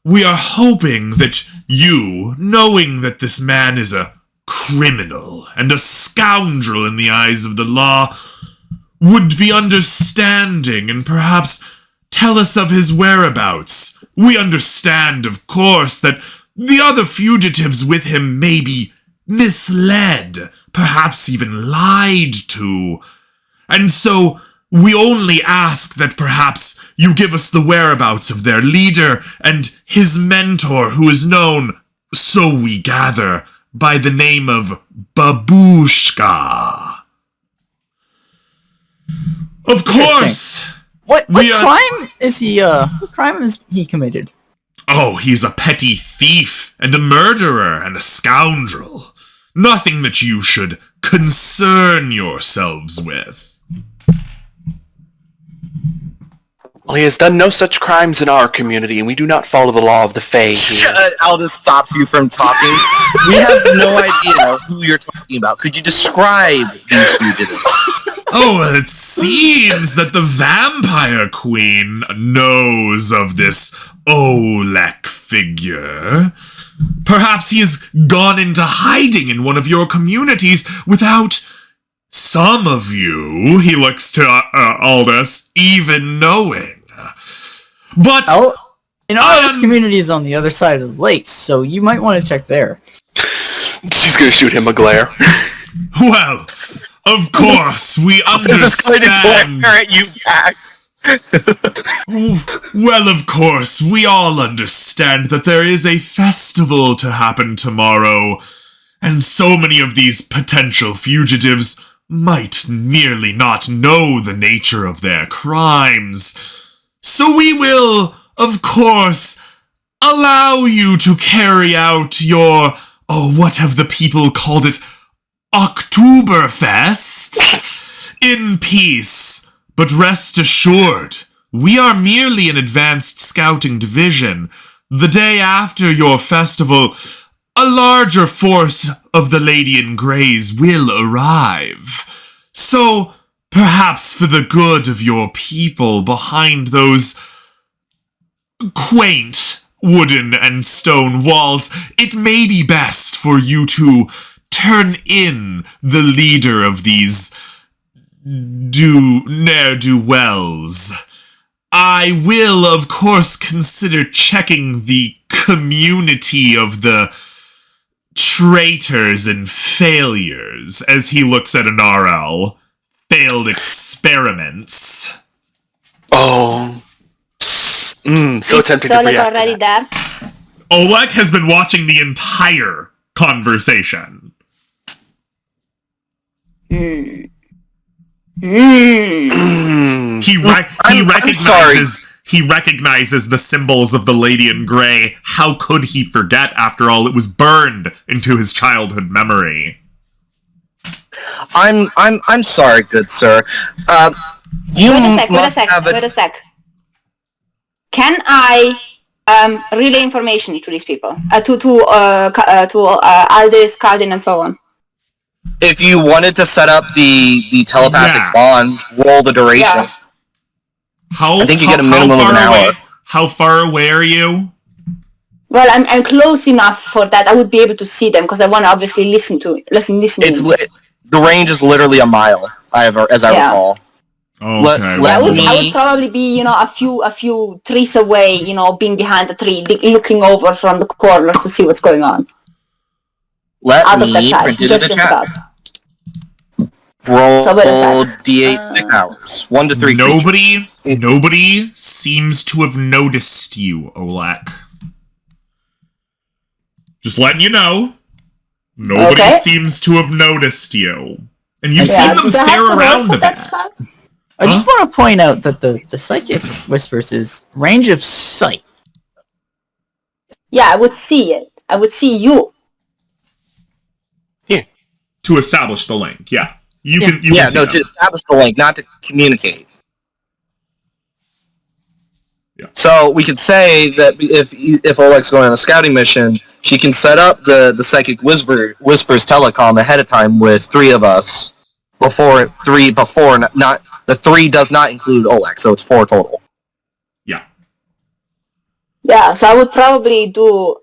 We are hoping that you, knowing that this man is a criminal and a scoundrel in the eyes of the law, would be understanding and perhaps tell us of his whereabouts. We understand, of course, that the other fugitives with him may be misled, perhaps even lied to. And so we only ask that perhaps you give us the whereabouts of their leader and his mentor, who is known, so we gather, by the name of Babushka. Of course! What crime is he, what crime has he committed? Oh, he's a petty thief and a murderer and a scoundrel. Nothing that you should concern yourselves with. Well, he has done no such crimes in our community, and we do not follow the law of the Fae here. Aldous stops you from talking. We have no idea who you're talking about. Could you describe these fugitives? Oh, well, it seems that the Vampire Queen knows of this Olek figure. Perhaps he's gone into hiding in one of your communities without some of you, he looks to Aldous, even knowing. But in our community is on the other side of the lakes, so you might want to check there. She's gonna shoot him a glare. Well, of course, we understand. At you back. Well, of course, we all understand that there is a festival to happen tomorrow, and so many of these potential fugitives might nearly not know the nature of their crimes. So we will, of course, allow you to carry out your, what have the people called it, Oktoberfest, in peace. But rest assured, we are merely an advanced scouting division. The day after your festival, a larger force of the Lady in Greys will arrive. So, perhaps for the good of your people behind those quaint wooden and stone walls, it may be best for you to turn in the leader of these ne'er-do-wells. I will, of course, consider checking the community of the traitors and failures, as he looks at an RL. Failed experiments. Oh. So tempted to react. Already there. Oleg has been watching the entire conversation. Hmm. He recognizes the symbols of the Lady in Grey. How could he forget? After all, it was burned into his childhood memory. I'm sorry, good sir. Wait a sec. Can I relay information to these people? To Aldous, Caldin, and so on. If you wanted to set up the telepathic bond, roll the duration. Yeah. I think you get a minimum of an hour. How far away are you? Well, I'm close enough for that. I would be able to see them because I want to obviously listen. The range is literally a mile. As I recall. Okay. I would probably be, a few trees away, being behind the tree, looking over from the corner to see what's going on. Out of the side, just about. Roll D8 6 hours. 1 to 3. Nobody seems to have noticed you, Olek. Just letting you know. Nobody seems to have noticed you. And you've seen them stare around a bit. I just want to point out that the Psychic Whispers is range of sight. Yeah, I would see it. I would see you. Yeah. To establish the link, yeah. You can to establish the link, not to communicate. Yeah. So we could say that if Oleg's going on a scouting mission, she can set up the Psychic Whispers telecom ahead of time with 3 of us. The 3 does not include Oleg, so it's 4 total. Yeah. Yeah, so I would probably do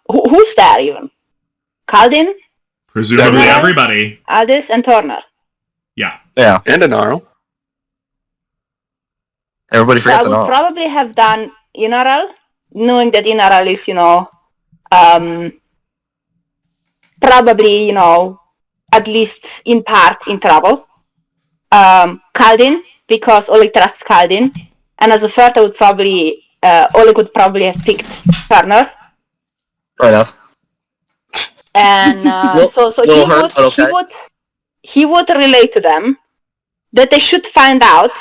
who's there even? Caldin? Presumably everybody. Aldous and Turner. Yeah. Yeah. And Anaro. Everybody So I forgets would Inaral. probably have done Inaral, knowing that Inaral is, probably, at least in part in trouble. Kaldin, because Oleg trusts Kaldin. And as a third, I would probably, Oleg would probably have picked Turner. Fair enough. And so he would relate to them that they should find out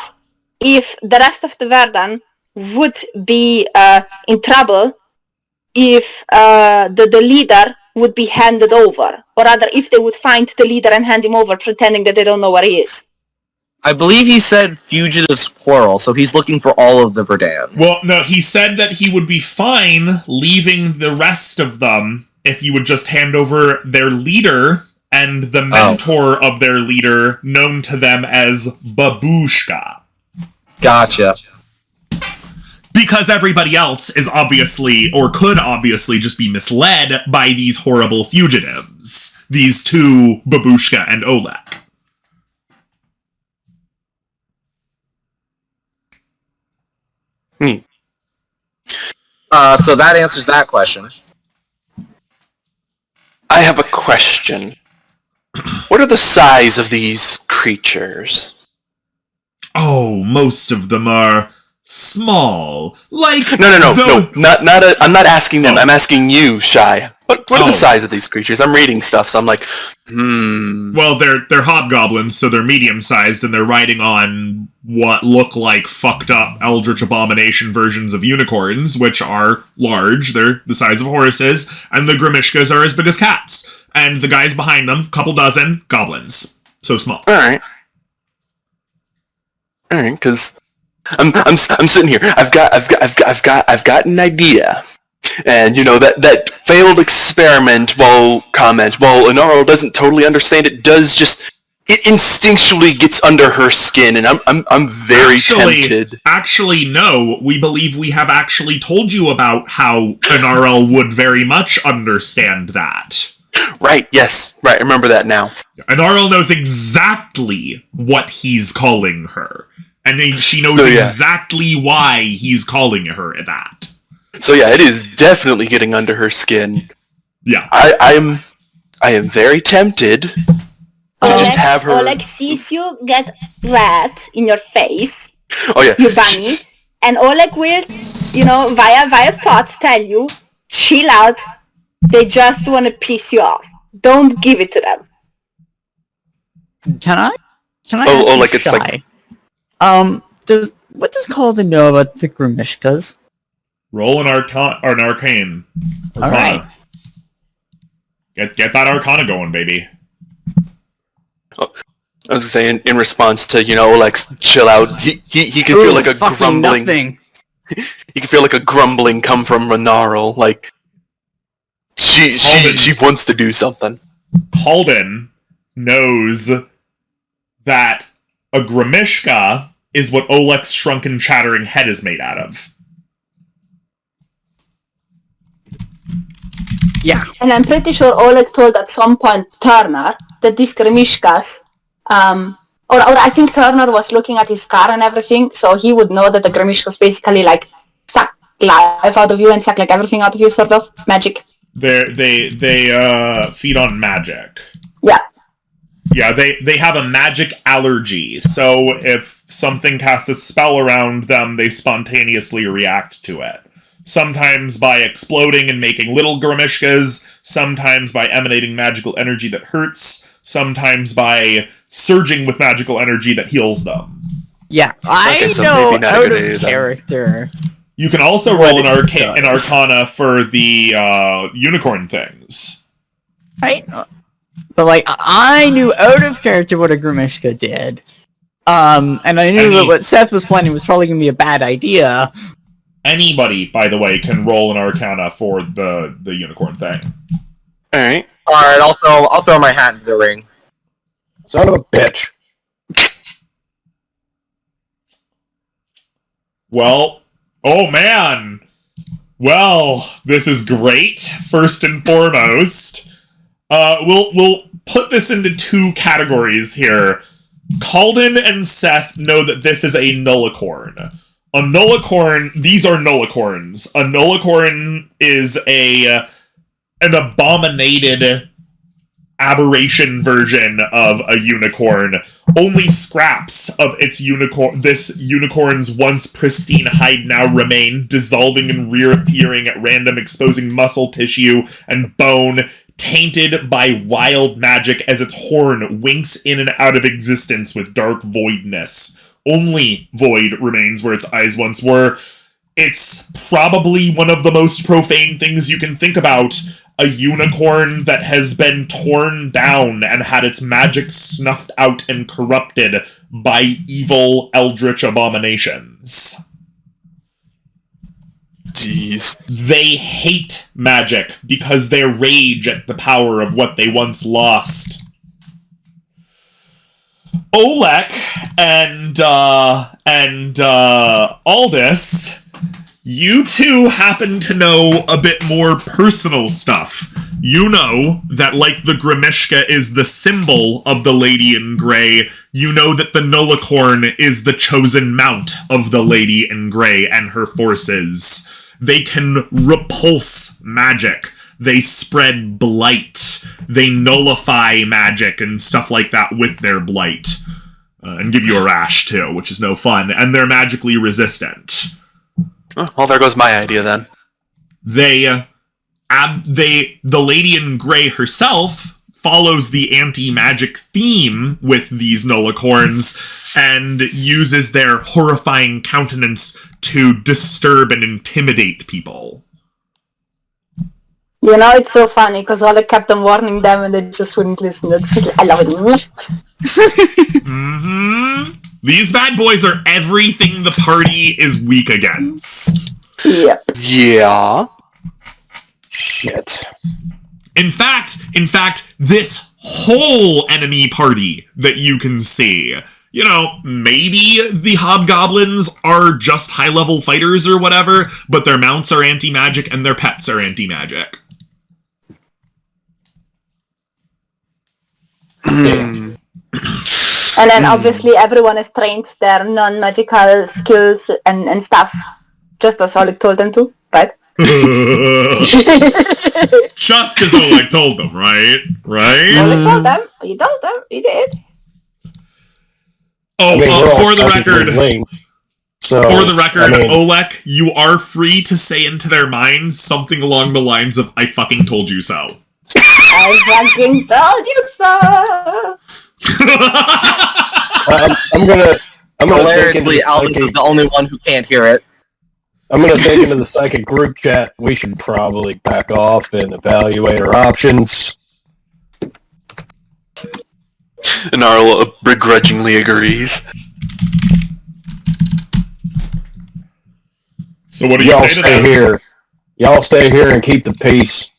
if the rest of the Verdan would be in trouble if the leader would be handed over, or rather if they would find the leader and hand him over pretending that they don't know where he is. I believe he said fugitives plural, so he's looking for all of the Verdan. Well, no, he said that he would be fine leaving the rest of them if you would just hand over their leader and the mentor of their leader, known to them as Babushka. Gotcha. Because everybody else is obviously, or could obviously just be misled by these horrible fugitives. These two, Babushka and Oleg. So that answers that question. I have a question. What are the size of these creatures? Oh, most of them are small. Like No. I'm not asking them. I'm asking you, Shy. What are the size of these creatures? I'm reading stuff, so I'm like, Well, they're hobgoblins, so they're medium-sized, and they're riding on what look like fucked up Eldritch Abomination versions of unicorns, which are large. They're the size of horses, and the Grimishkas are as big as cats. And the guys behind them, couple dozen, goblins. So small. All right, because I'm sitting here. I've got an idea. And, that failed experiment, while Inaro doesn't totally understand it, it instinctually gets under her skin, and I'm very tempted. Actually, no. We believe we have actually told you about how Inaro would very much understand that. Right, yes. Right, I remember that now. Inaro knows exactly what he's calling her. And she knows exactly why he's calling her that. So yeah, it is definitely getting under her skin. Yeah. I am very tempted to just have her... Oleg sees you get red in your face. Oh yeah. You bunny. And Oleg will, via thoughts tell you, chill out. They just want to piss you off. Don't give it to them. Can I Oh, ask like you, it's Shy? like... What does Calden know about the Grimishkas? Roll an arcane. Arcana. All right. Get that Arcana going, baby. I was gonna say in response to Oleg's chill out. He can feel like a grumbling. Nothing. He can feel like a grumbling come from Renaro. Like she wants to do something. Calden knows that a Grimishka is what Oleg's shrunken, chattering head is made out of. Yeah. And I'm pretty sure Oleg told at some point Turner that these Grimishkas, or I think Turner was looking at his car and everything, so he would know that the Grimishkas basically like suck life out of you and suck like everything out of you, sort of magic. They feed on magic. Yeah. Yeah, they have a magic allergy, so if something casts a spell around them, they spontaneously react to it. Sometimes by exploding and making little Grimishkas, sometimes by emanating magical energy that hurts, sometimes by surging with magical energy that heals them. Yeah, I so know maybe not out a good of idea, character. You can also roll an Arcana for the unicorn things. Right? But I knew out of character what a Grimishka did. And I knew that what Seth was planning was probably going to be a bad idea. Anybody, by the way, can roll an Arcana for the unicorn thing. Alright. Alright, I'll throw my hat into the ring. Son of a bitch. Well, oh man! Well, this is great, first and foremost. We'll put this into two categories here. Calden and Seth know that this is a nullicorn. A nullicorn, these are nullicorns. A nullicorn is an abominated aberration version of a unicorn. Only scraps of this unicorn's once pristine hide now remain, dissolving and reappearing at random, exposing muscle tissue and bone, tainted by wild magic as its horn winks in and out of existence with dark voidness. Only void remains where its eyes once were. It's probably one of the most profane things you can think about. A unicorn that has been torn down and had its magic snuffed out and corrupted by evil eldritch abominations. Jeez. They hate magic because they rage at the power of what they once lost. Olek and Aldous, you two happen to know a bit more personal stuff. You know that, like the Grimishka is the symbol of the Lady in Grey, you know that the Nullicorn is the chosen mount of the Lady in Grey and her forces. They can repulse magic. They spread blight. They nullify magic and stuff like that with their blight. And give you a rash, too, which is no fun. And they're magically resistant. Oh, well, there goes my idea, then. The Lady in Grey herself follows the anti-magic theme with these nullicorns and uses their horrifying countenance to disturb and intimidate people. You know, it's so funny, because Oleg kept on warning them and they just wouldn't listen. I love it. Mm-hmm. These bad boys are everything the party is weak against. Yep. Yeah. Shit. In fact, this whole enemy party that you can see, you know, maybe the hobgoblins are just high-level fighters or whatever, but their mounts are anti-magic and their pets are anti-magic. And then obviously everyone has trained their non-magical skills and stuff, just as Oleg told them to, right? Just as Oleg told them, right? Right? Oleg told them. You told them. You did. Oh, I mean, we're all for the technically record, linked, so, Oleg, you are free to say into their minds something along the lines of, I fucking told you so. I fucking told you so! I'm gonna Hilariously, Aldous is the only one who can't hear it. I'm gonna take into the psychic group chat. We should probably back off and evaluate our options. And Arlo begrudgingly agrees. So what do you say to them? Here. Y'all stay here and keep the peace.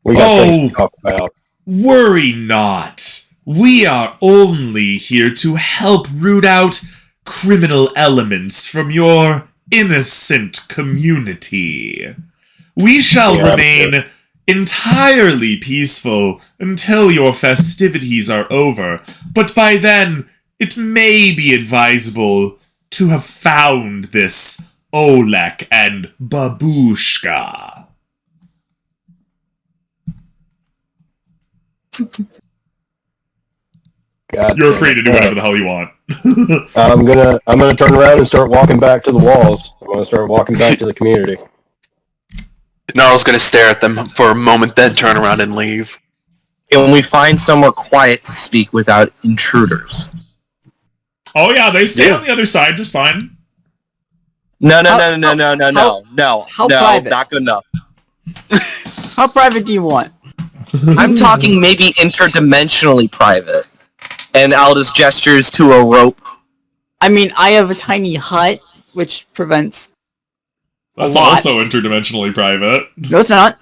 We got things to talk about. Worry not. We are only here to help root out criminal elements from your innocent community. We shall remain entirely peaceful until your festivities are over, but by then it may be advisable to have found this Olek and Babushka. You're free to do whatever the hell you want. I'm gonna turn around and start walking back to the walls. I'm gonna start walking back to the community. Gnarl's gonna stare at them for a moment, then turn around and leave. Can we find somewhere quiet to speak without intruders? Oh yeah, they stay on the other side just fine. No, How private? not good enough. How private do you want? I'm talking maybe interdimensionally private. And Aldous gestures to a rope. I mean, I have a tiny hut, which prevents That's a lot. also interdimensionally private. No, it's not.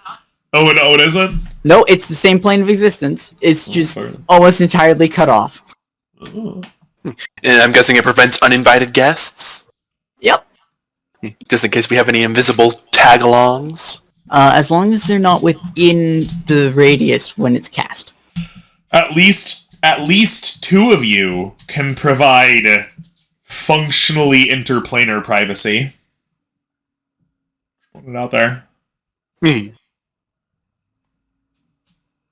Oh, no, it isn't? No, it's the same plane of existence. It's just sorry. almost entirely cut off. Oh. And I'm guessing it prevents uninvited guests? Yep. Just in case we have any invisible tag-alongs? As long as they're not within the radius when it's cast. At least two of you can provide functionally interplanar privacy. Put it out there.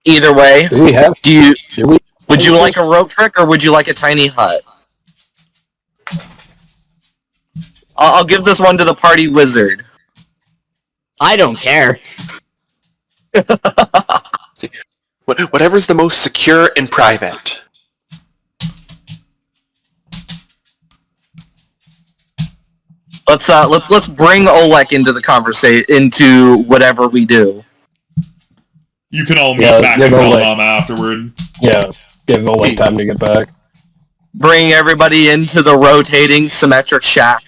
Either way, would you like a rope trick or would you like a tiny hut? I'll give this one to the party wizard. I don't care. See, whatever's the most secure and private. Let's bring Oleg into the conversation, into whatever we do. You can all meet back in Belmama afterward. Yeah, give Oleg time to get back. Bring everybody into the rotating symmetric shack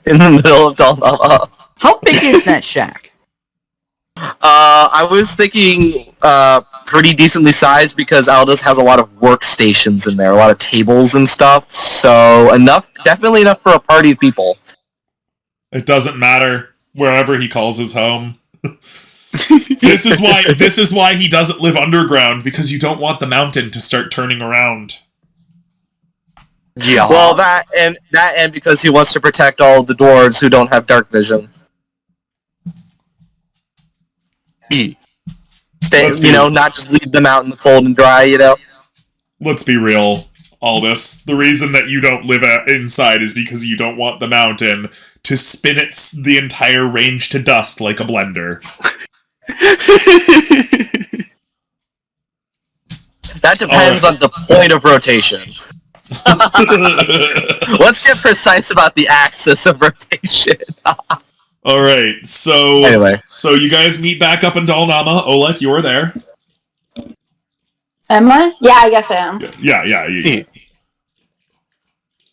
in the middle of Belmama. How big is that shack? I was thinking pretty decently sized because Aldous has a lot of workstations in there, a lot of tables and stuff. So definitely enough for a party of people. It doesn't matter wherever he calls his home. This is why he doesn't live underground, because you don't want the mountain to start turning around. Yeah. Well, that and because he wants to protect all of the dwarves who don't have dark vision. Not just leave them out in the cold and dry, Let's be real, Aldous. The reason that you don't live inside is because you don't want the mountain to spin the entire range to dust like a blender. That depends on the point of rotation. Let's get precise about the axis of rotation. Alright, so... Anyway. So you guys meet back up in Dalnama. Oleg, you are there. Am I? Yeah, I guess I am. Yeah.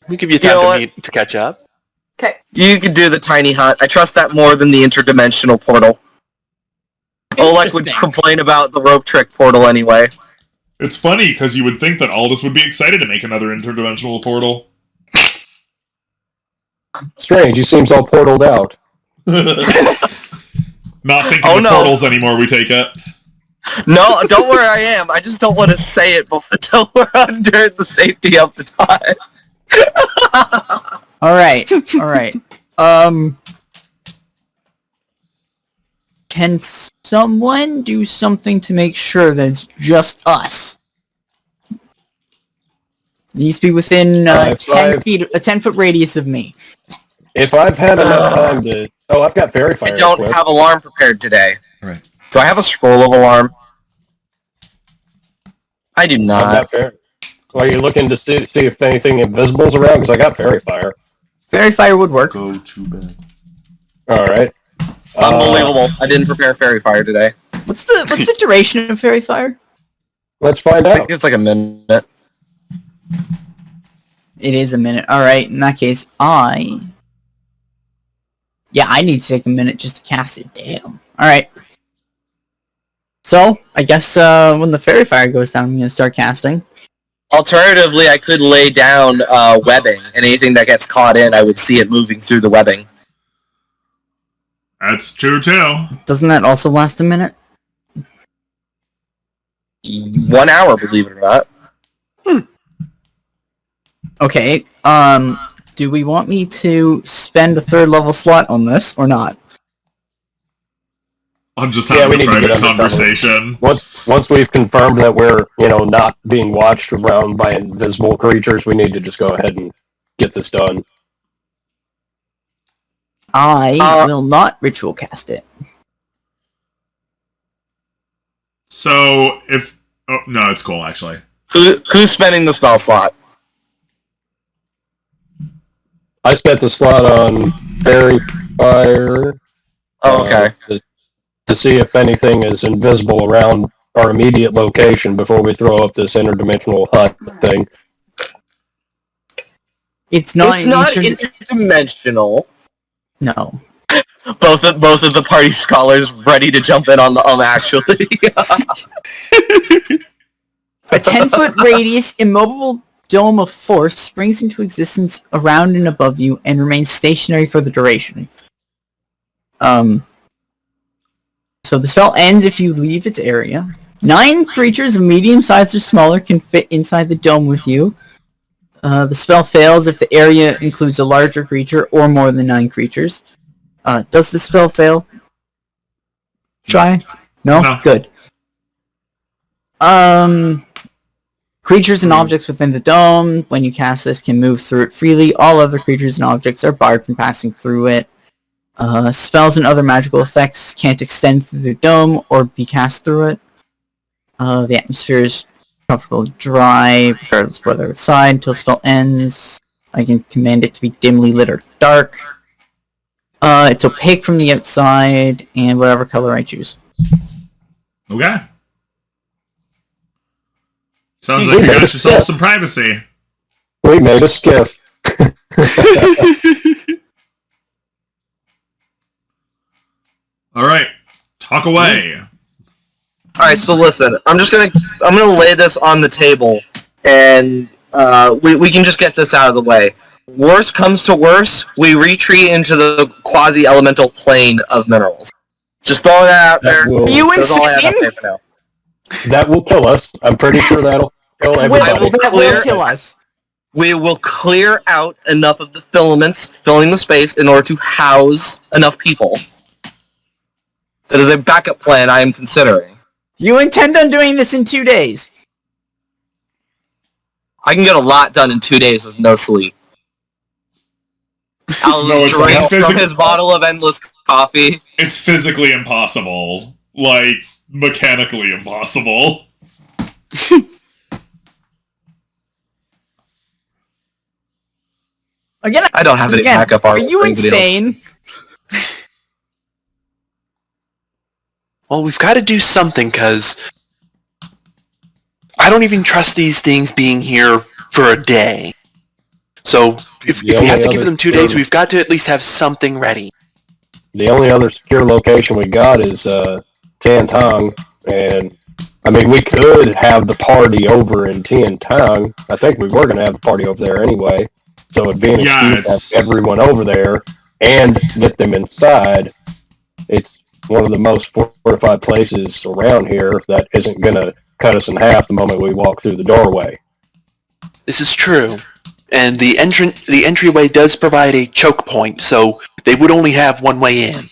We give you time to catch up. Okay. You could do the tiny hut. I trust that more than the interdimensional portal. Oleg would complain about the rope trick portal anyway. It's funny, because you would think that Aldous would be excited to make another interdimensional portal. Strange, he seems all portaled out. Not thinking of portals anymore, we take it. No, don't worry, I am. I just don't want to say it until we're under the safety of the time. Alright. Can someone do something to make sure that it's just us? It needs to be within 10 feet, a 10-foot radius of me. If I've had enough time to... Oh, I've got fairy fire. I don't have alarm prepared today. Right. Do I have a scroll of alarm? I do not. Are you looking to see if anything invisible's around? Because I got fairy fire. Fairy fire would work. Go to bed. Alright. Unbelievable. I didn't prepare fairy fire today. What's the duration of fairy fire? Let's find out. It's like a minute. It is a minute. Alright, in that case, I need to take a minute just to cast it. Damn. Alright. So, I guess when the fairy fire goes down, I'm going to start casting. Alternatively, I could lay down webbing, and anything that gets caught in, I would see it moving through the webbing. That's true, too. Doesn't that also last a minute? 1 hour, believe it or not. Okay, do we want me to spend a 3rd level slot on this, or not? I'm just having a private conversation. Once we've confirmed that we're, not being watched around by invisible creatures, we need to just go ahead and get this done. I will not ritual cast it. So, if... Oh, no, it's cool, actually. Who's spending the spell slot? I spent the slot on fairy fire. Oh, okay. To see if anything is invisible around our immediate location before we throw up this interdimensional hut thing. It's not interdimensional. No. Both of the party scholars ready to jump in on the actually. A 10-foot radius immovable dome of force springs into existence around and above you and remains stationary for the duration. So the spell ends if you leave its area. 9 creatures of medium size or smaller can fit inside the dome with you. The spell fails if the area includes a larger creature or more than 9 creatures. Does the spell fail? Try? No? No. Good. Creatures and objects within the dome, when you cast this, can move through it freely. All other creatures and objects are barred from passing through it. Spells and other magical effects can't extend through the dome or be cast through it. The atmosphere is comfortable dry, regardless of whether it's outside, until spell ends. I can command it to be dimly lit or dark. It's opaque from the outside, and whatever color I choose. Okay. Sounds like you got yourself some privacy. We made a skiff. Alright. Talk away. Alright, so listen, I'm gonna lay this on the table, and we can just get this out of the way. Worst comes to worst, we retreat into the quasi-elemental plane of minerals. Just throwing that out there. You That's all I have to insane? say for now. That will kill us. I'm pretty sure that'll kill everybody. That will kill us. We will clear out enough of the filaments filling the space in order to house enough people. That is a backup plan I am considering. You intend on doing this in 2 days? I can get a lot done in 2 days with no sleep. I'll drink from his bottle of endless coffee. It's physically impossible. Like, mechanically impossible. Again, I don't have any backup art. Are you insane? Well, we've got to do something, because I don't even trust these things being here for a day. So, if we have to give them 2 days, we've got to at least have something ready. The only other secure location we got is Tantong, and I mean, we could have the party over in Tantong. I think we were going to have the party over there anyway, so it'd be an excuse to have everyone over there and get them inside. It's one of the most fortified places around here that isn't going to cut us in half the moment we walk through the doorway. This is true. And the entryway does provide a choke point, so they would only have one way in.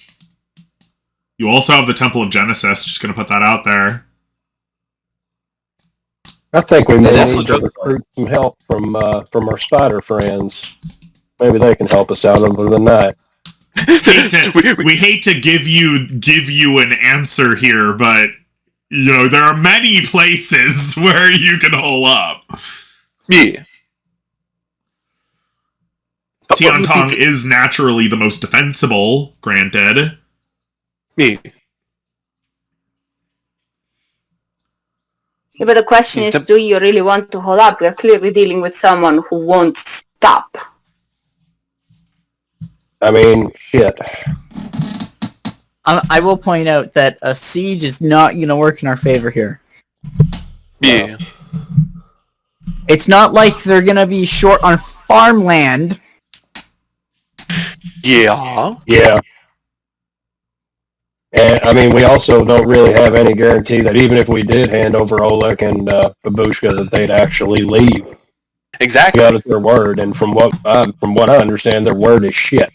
You also have the Temple of Genesis, just gonna put that out there. I think we may need to recruit some help from our spider friends. Maybe they can help us out other than that. We hate to give you an answer here, but you know, there are many places where you can hole up. Yeah. Tiantong is naturally the most defensible, granted. Yeah. Yeah, but the question is, do you really want to hold up? We're clearly dealing with someone who won't stop. I mean, shit. I will point out that a siege is not going to work in our favor here. Yeah. It's not like they're going to be short on farmland. Yeah. Yeah. And, I mean, we also don't really have any guarantee that even if we did hand over Oleg and Babushka, that they'd actually leave. Exactly. That is their word, and from what I understand, their word is shit.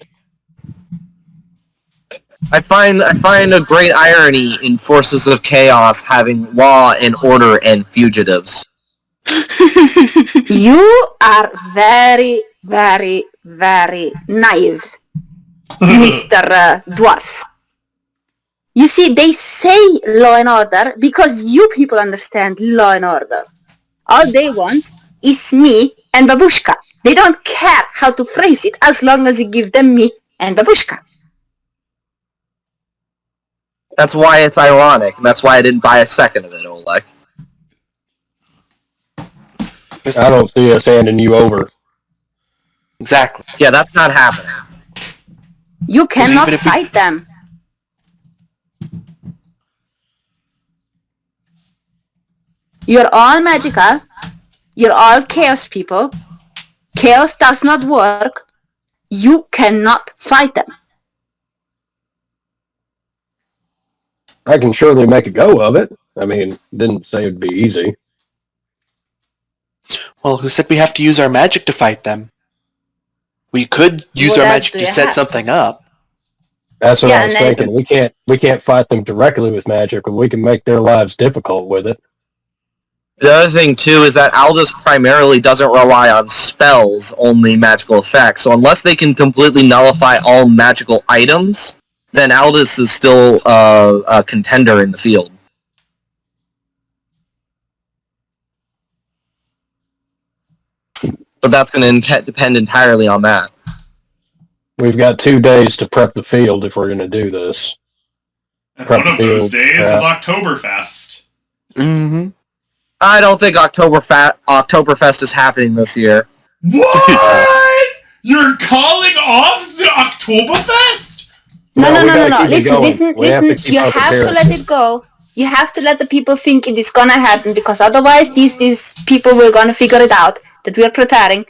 I find a great irony in forces of chaos having law and order and fugitives. You are very, very, very naive, Mr. Dwarf. You see, they say law and order because you people understand law and order. All they want is me and Babushka. They don't care how to phrase it as long as you give them me and Babushka. That's why it's ironic, and that's why I didn't buy a second of it, Oleg. I don't see us handing you over. Exactly. Yeah, that's not happening. You cannot fight them. You're all magical. You're all chaos people. Chaos does not work. You cannot fight them. I can surely make a go of it. I mean, didn't say it'd be easy. Well, who said we have to use our magic to fight them? We could use our magic to set something up. That's what I was thinking. We can't fight them directly with magic, but we can make their lives difficult with it. The other thing, too, is that Aldous primarily doesn't rely on spells, only magical effects. So unless they can completely nullify all magical items, then Aldous is still a contender in the field. But that's going to depend entirely on that. We've got 2 days to prep the field if we're going to do this. And one of those days is Oktoberfest. Mm-hmm. I don't think Oktoberfest is happening this year. What? You're calling off the Oktoberfest? No. Listen. You have to let it go. You have to let the people think it is gonna happen, because otherwise these people were gonna figure it out that we are preparing,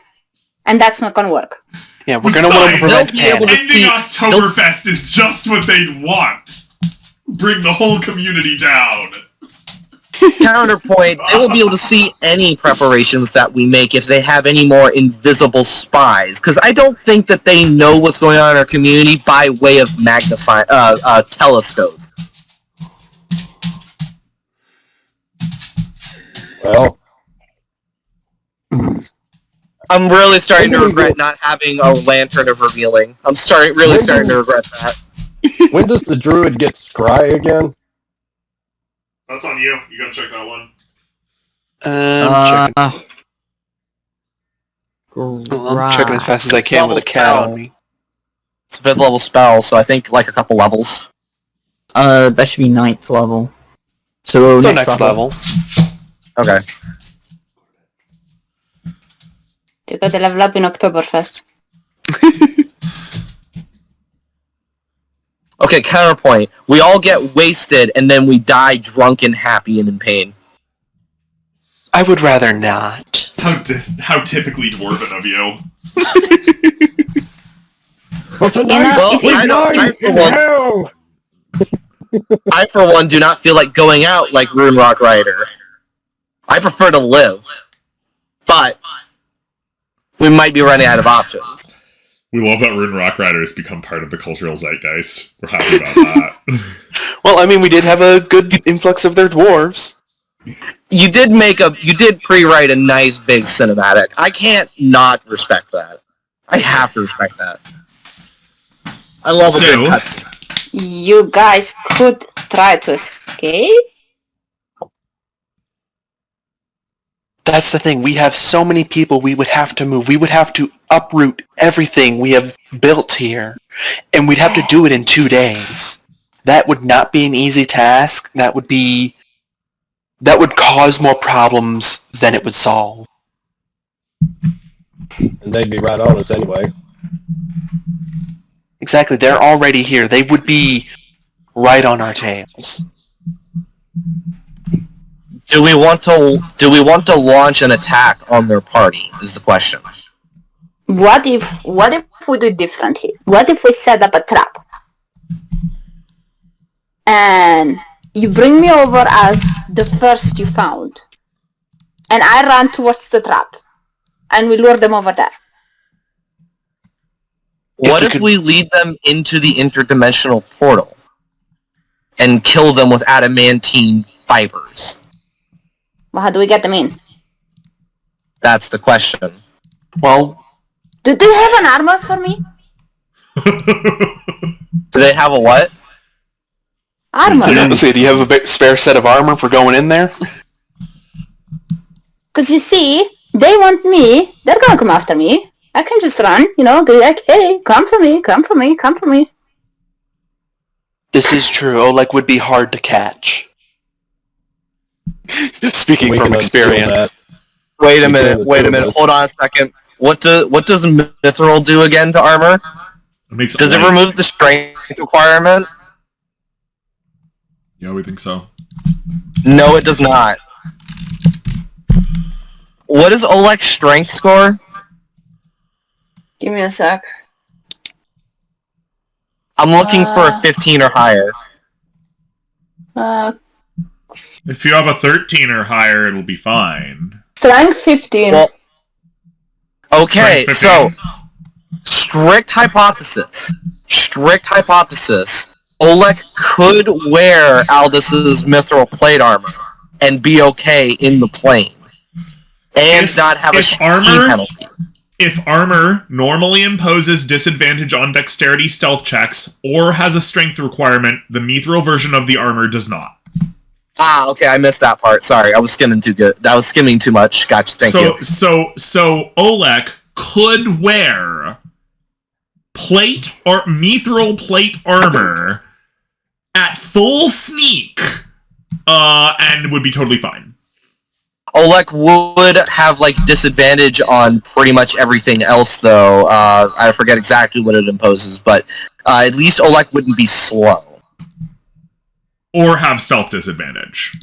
and that's not gonna work. Yeah, we're gonna want to prevent panic. Ending Oktoberfest is just what they'd want. Bring the whole community down. Counterpoint, they will be able to see any preparations that we make if they have any more invisible spies, because I don't think that they know what's going on in our community by way of telescope. Well, I'm really starting to regret not having a lantern of revealing. I'm starting to regret that. When does the druid get scry again? That's on you. You gotta check that one. I'm checking as fast as I can with a cat on me. It's a 5th level spell, so I think like a couple levels. That should be 9th level. So next level. Okay. You got to level up in Oktoberfest. Okay, counterpoint. We all get wasted, and then we die drunk and happy and in pain. I would rather not. How typically dwarven of you. I for one do not feel like going out like Rune Rock Rider. I prefer to live. But we might be running out of options. We love that Rune Rock Rider has become part of the cultural zeitgeist. We're happy about that. Well, I mean, we did have a good influx of their dwarves. You did pre-write a nice big cinematic. I can't not respect that. I have to respect that. I love a good cutscene. You guys could try to escape? That's the thing. We have so many people we would have to move. We would have to uproot everything we have built here. And we'd have to do it in 2 days. That would not be an easy task. That would cause more problems than it would solve. And they'd be right on us anyway. Exactly. They're already here. They would be right on our tails. Do we want to launch an attack on their party, is the question. What if we do it differently? What if we set up a trap? And you bring me over as the first you found. And I run towards the trap. And we lure them over there. What if we lead them into the interdimensional portal? And kill them with adamantine fibers? Well, how do we get them in? That's the question. Well, do they have an armor for me? Do they have a what? Armor. Do you have a spare set of armor for going in there? Because you see, they want me. They're gonna come after me. I can just run, be like, hey, come for me, come for me, come for me. This is true. Oleg would be hard to catch. Speaking from experience. Wait a minute. Hold on a second. What does Mithril do again to armor? Does it remove the strength requirement? Yeah, we think so. No, it does not. What is Oleg's strength score? Give me a sec. I'm looking for a 15 or higher. If you have a 13 or higher, it'll be fine. Strength 15. Well, Okay, Strength so 15. strict hypothesis. Oleg could wear Aldis's mithril plate armor and be okay in the plane, and not have a armor penalty. If armor normally imposes disadvantage on dexterity stealth checks or has a strength requirement, the mithril version of the armor does not. Ah, okay, I missed that part. Sorry, I was skimming too much. Gotcha, thank you. So Oleg could wear plate or mithril plate armor at full sneak, and would be totally fine. Oleg would have disadvantage on pretty much everything else, though. I forget exactly what it imposes, but at least Oleg wouldn't be slow. Or have stealth disadvantage.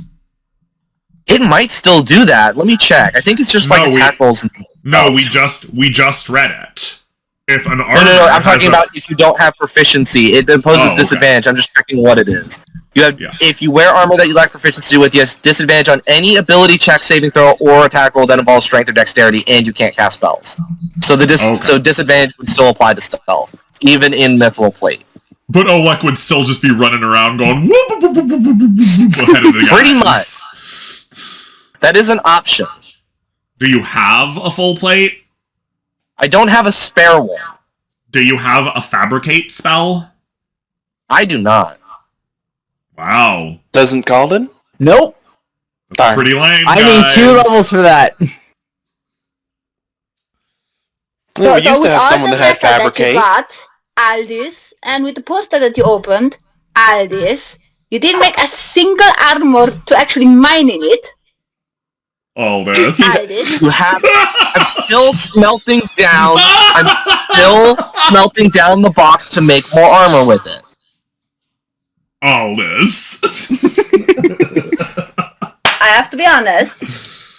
It might still do that. Let me check. I think it's just attack rolls. No, we just read it. If an armor No. I'm talking about if you don't have proficiency, it imposes disadvantage. I'm just checking what it is. If you wear armor that you lack proficiency with, you have disadvantage on any ability check, saving throw, or attack roll that involves strength or dexterity, and you can't cast spells. So so disadvantage would still apply to stealth, even in mithril plate. But Oleg would still just be running around going whoop, whoop, whoop, whoop, whoop, whoop, ahead of the guys. Pretty much. That is an option. Do you have a full plate? I don't have a spare one. Do you have a fabricate spell? I do not. Wow. Doesn't Calden? Nope. That's pretty lame, I guys. need 2 levels for that. Yeah, we used to have someone that had fabricate. Aldis, and with the portal that you opened, Aldis, you didn't make a single armor to actually mine in it. Aldis. You have. I'm still smelting down. The box to make more armor with it. Aldis. I have to be honest,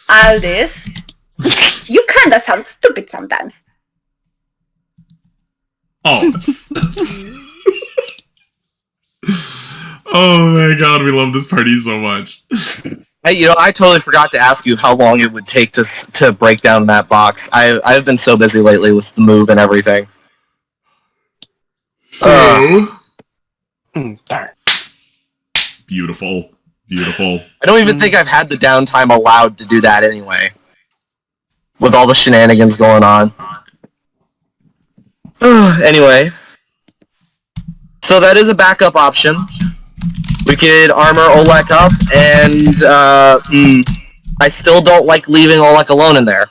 Aldis, you kinda sound stupid sometimes. Aldis. Oh my god, we love this party so much. Hey, I totally forgot to ask you how long it would take to break down that box. I've been so busy lately with the move and everything. Darn. Beautiful. I don't even think I've had the downtime allowed to do that anyway. With all the shenanigans going on. Anyway. So that is a backup option. We could armor Oleg up, and I still don't like leaving Oleg alone in there.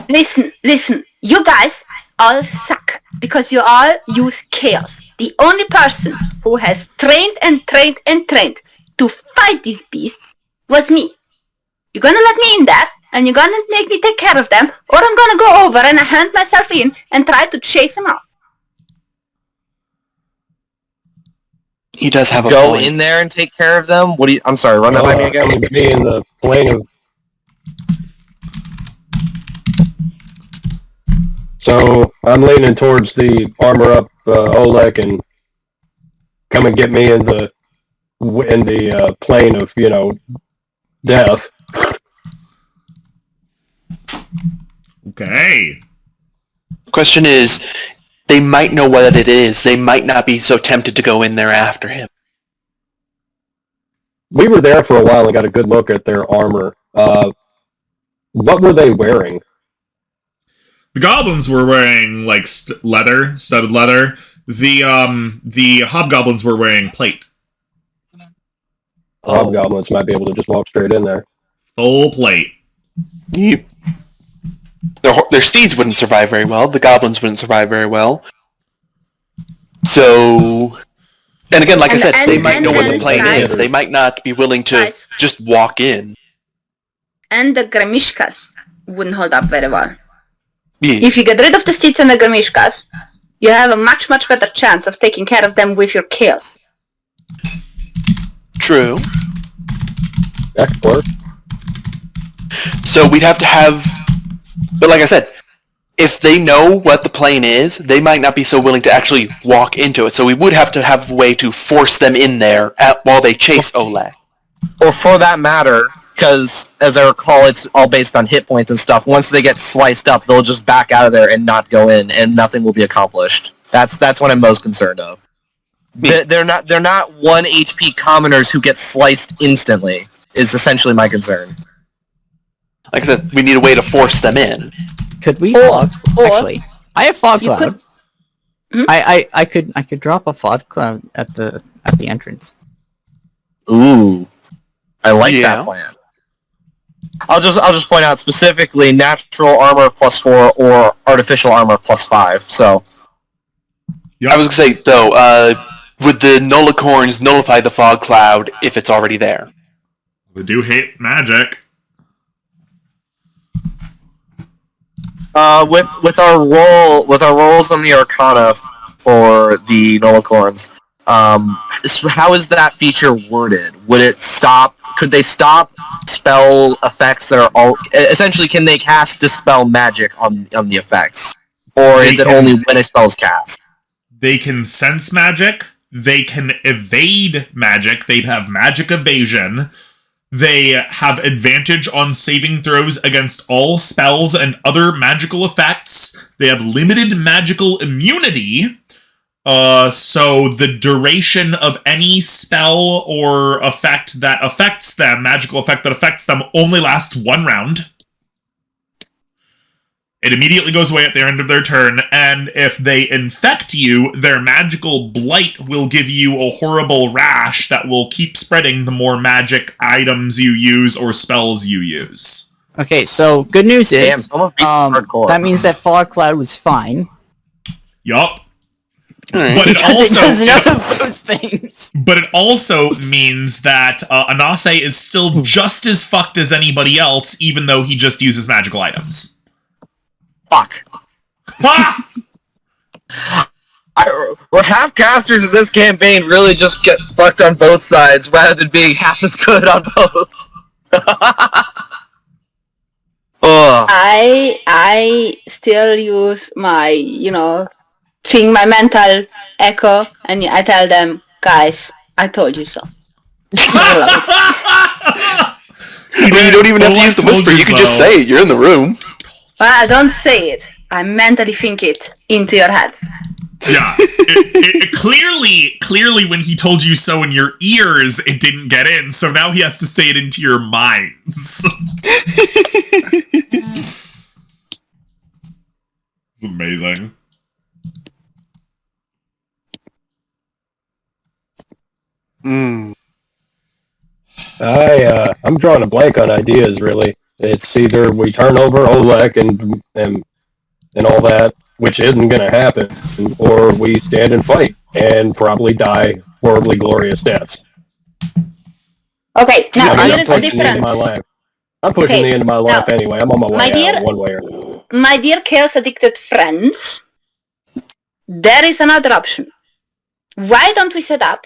Listen, you guys all suck, because you all use chaos. The only person who has trained to fight these beasts was me. You're gonna let me in there, and you're gonna make me take care of them, or I'm gonna go over and hand myself in and try to chase them out. He does have a Go point. in there and take care of them? I'm sorry, run that by me again? I'm going to be in the plane of... So, I'm leaning towards the armor up Oleg and come and get me in the plane of, death. Okay. Question is, they might know what it is. They might not be so tempted to go in there after him. We were there for a while and got a good look at their armor. What were they wearing? The goblins were wearing studded leather. The hobgoblins were wearing plate. Hobgoblins might be able to just walk straight in there. Full plate. Their steeds wouldn't survive very well. The goblins wouldn't survive very well. So, and again, like I said, they might know what the plane is. They might not be willing to just walk in. And the Gramishkas wouldn't hold up very well. Yeah. If you get rid of the steeds and the Gramishkas, you have a much, much better chance of taking care of them with your chaos. True. That could work. So we'd have to have... But like I said, if they know what the plane is, they might not be so willing to actually walk into it. So we would have to have a way to force them in there while they chase Oleg. Or for that matter, because as I recall, it's all based on hit points and stuff. Once they get sliced up, they'll just back out of there and not go in, and nothing will be accomplished. That's what I'm most concerned of. They're not 1 HP commoners who get sliced instantly. Is essentially my concern. Like I said, we need a way to force them in. Could we actually? I have fog cloud. I could drop a fog cloud at the entrance. Ooh, I like that plan. I'll just point out specifically natural armor of +4 or artificial armor of +5. So, yep. I was gonna say though, would the Nullicorns nullify the fog cloud if it's already there? They do hate magic. With our rolls on the Arcana for the Nullicorns, how is that feature worded? Would it stop? Could they stop spell effects that are all essentially? Can they cast dispel magic on the effects, or is it only when a spell is cast? They can sense magic. They can evade magic. They have magic evasion. They have advantage on saving throws against all spells and other magical effects. They have limited magical immunity. So the duration of any spell or effect that affects them, magical effect that affects them, only lasts 1 round. It immediately goes away at the end of their turn, and if they infect you, their magical blight will give you a horrible rash that will keep spreading the more magic items you use or spells you use. Okay, so good news is that means that fog cloud was fine. Yup. Right. But it also does none of those things. But it also means that Anase is still just as fucked as anybody else, even though he just uses magical items. Fuck. We're half casters in this campaign really just get fucked on both sides rather than being half as good on both. I still use my, my mental echo, and I tell them, guys, I told you so. You don't even have to use the whisper, you can just say it, you're in the room. Well, don't say it. I mentally think it into your heads. Yeah. Clearly when he told you so in your ears, it didn't get in, so now he has to say it into your minds. It's amazing. I'm drawing a blank on ideas, really. It's either we turn over Oleg and all that, which isn't going to happen, or we stand and fight and probably die horribly glorious deaths. Okay, now here is the difference. I'm pushing the end of my life anyway. I'm on my way out one way or another. My dear chaos addicted friends, there is another option. Why don't we set up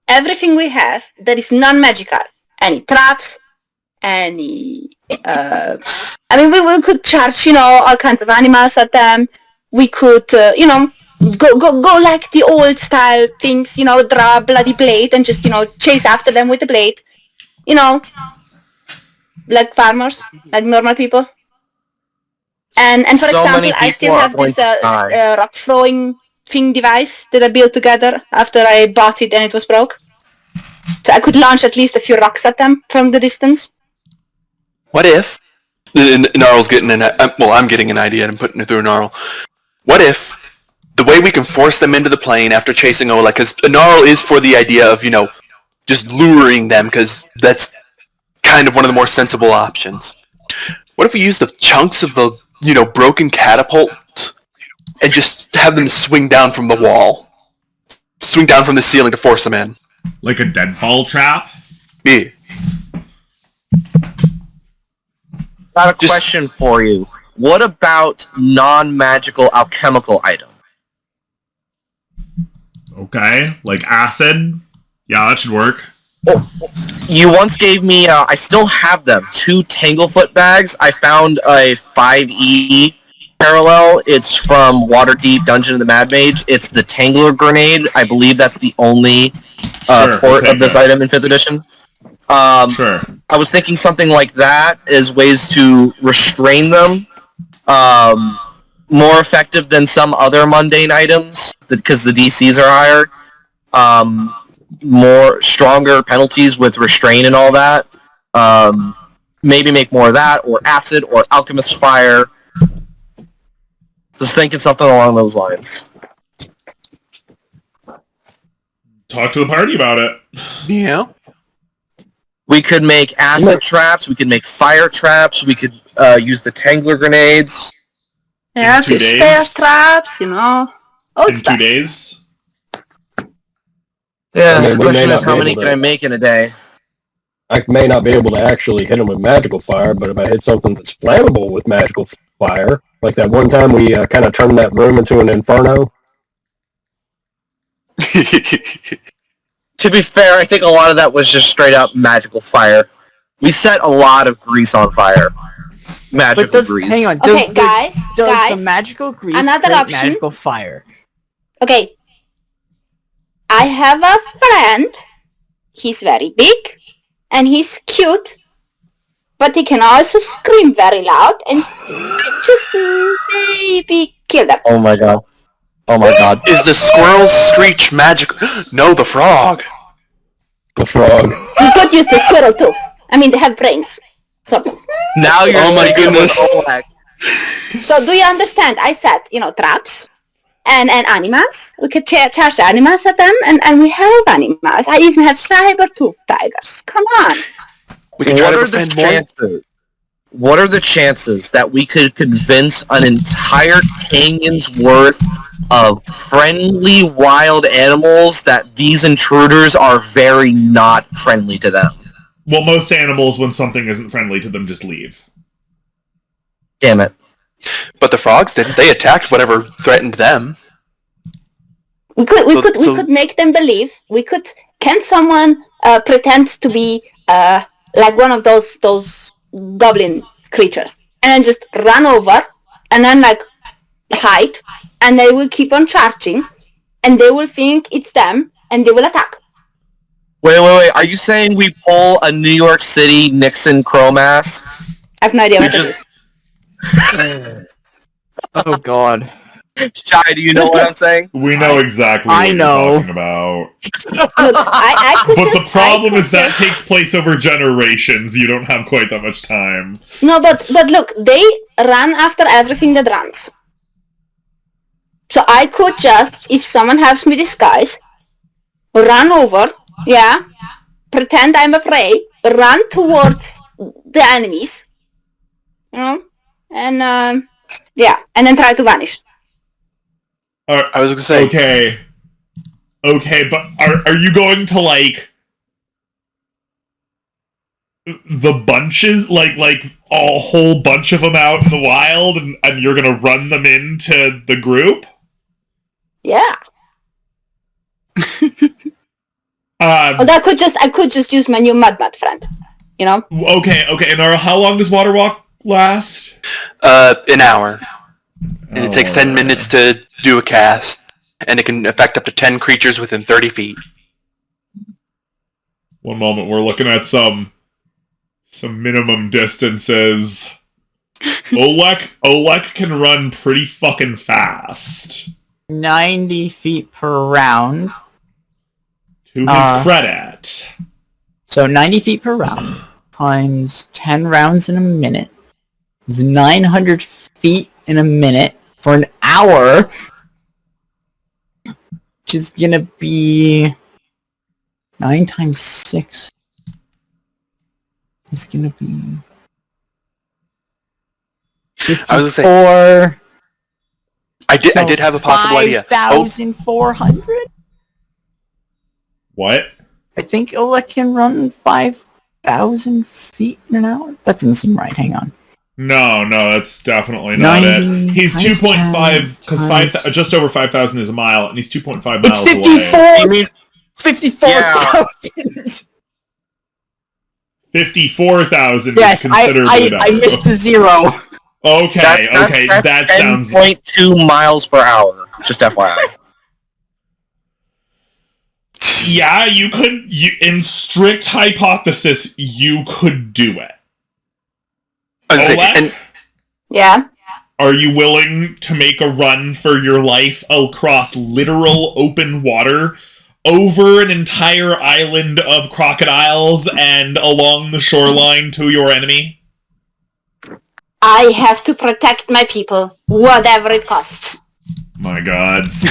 everything we have that is non-magical? Any traps, any... we could charge, all kinds of animals at them. We could, go like the old style things, draw a bloody blade and just, chase after them with the blade. Like farmers, like normal people. And for example, I still have this rock throwing thing device that I built together after I bought it and it was broke. So I could launch at least a few rocks at them from the distance. What if, Gnarl's getting I'm getting an idea and I'm putting it through Gnarl. What if the way we can force them into the plane after chasing Oleg, because Gnarl is for the idea of, just luring them, because that's kind of one of the more sensible options. What if we use the chunks of the, broken catapult and just have them swing down from the wall? Swing down from the ceiling to force them in. Like a deadfall trap? Yeah. Got a question for you. What about non-magical alchemical item? Okay, like acid? Yeah, that should work. Oh, you once gave me, I still have them, 2 Tanglefoot bags. I found a 5e parallel. It's from Waterdeep Dungeon of the Mad Mage. It's the Tangler Grenade. I believe that's the only port of this item in 5th edition. Sure. I was thinking something like that is ways to restrain them. More effective than some other mundane items because the DCs are higher. More stronger penalties with restraint and all that. Maybe make more of that, or acid, or alchemist fire. Just thinking something along those lines. Talk to the party about it. Yeah. We could make acid traps. We could make fire traps. We could use the Tangler grenades. Yeah, 2 fish days. traps, you know. Old In stuff. 2 days. Yeah, I mean, the we question may is not how be many able can to- I make in a day? I may not be able to actually hit them with magical fire, but if I hit something that's flammable with magical fire, like that one time we kind of turned that room into an inferno. To be fair, I think a lot of that was just straight up magical fire. We set a lot of grease on fire. Magical But does grease. hang on? Okay, Does guys, does guys, the magical grease another create option. magical fire? Okay. I have a friend. He's very big, and he's cute, but he can also scream very loud, and just maybe kill them. Oh my god. Oh my god. Is the squirrel's screech magical? No, the frog. The frog. You could use the squirrel too. I mean, they have brains. So, Now you're Oh my thinking with goodness. Oleg. so do you understand? I said, traps and animals. We could charge animals at them, and we have animals. I even have saber-tooth tigers. Come on. We can try What to are the defend more. chances? What are the chances that we could convince an entire canyon's worth of friendly wild animals that these intruders are very not friendly to them? Well, most animals, when something isn't friendly to them, just leave. Damn it. But the frogs didn't. They attacked whatever threatened them. We could make them believe. Can someone pretend to be like one of those goblin creatures, and then just run over, and then hide, and they will keep on charging, and they will think it's them, and they will attack. Wait. Are you saying we pull a New York City Nixon crow mask? I have no idea what We this is. Oh God. Shy, do you know what I'm saying? We know exactly what I know. you're talking about. Look, I could But just, the problem I could is that just- takes place over generations. You don't have quite that much time. No, but look, they run after everything that runs. So I could just, if someone helps me disguise, run over, pretend I'm a prey, run towards the enemies, and and then try to vanish. I was gonna say. Okay, but are you going to the bunches, like a whole bunch of them out in the wild, and you're gonna run them into the group? Yeah. I could just use my new mud friend. Okay, and how long does Water Walk last? An hour. And it takes 10 Alright. minutes to do a cast. And it can affect up to 10 creatures within 30 feet. One moment, we're looking at some minimum distances. Olek can run pretty fucking fast. 90 feet per round. To his credit. So 90 feet per round times 10 rounds in a minute is 900 feet in a minute for an hour, which is gonna be 9 times 6. It's gonna be I was gonna say, 54. I did have a possible idea. Oh, 5,400? What? I think Oleg can run 5,000 feet in an hour. That doesn't seem right. Hang on. No, that's definitely not 90 it. He's times 2.5, because 10 just over 5,000 is a mile, and he's 2.5 miles It's away. 54! You mean 54,000! 54,000 Yes, is considerably I missed the zero. Okay, That's that sounds... 10.2 miles per hour. Just FYI. Yeah, you could... strict hypothesis, you could do it. Olek, Yeah. are you willing to make a run for your life across literal open water, over an entire island of crocodiles, and along the shoreline to your enemy? I have to protect my people, whatever it costs. My gods.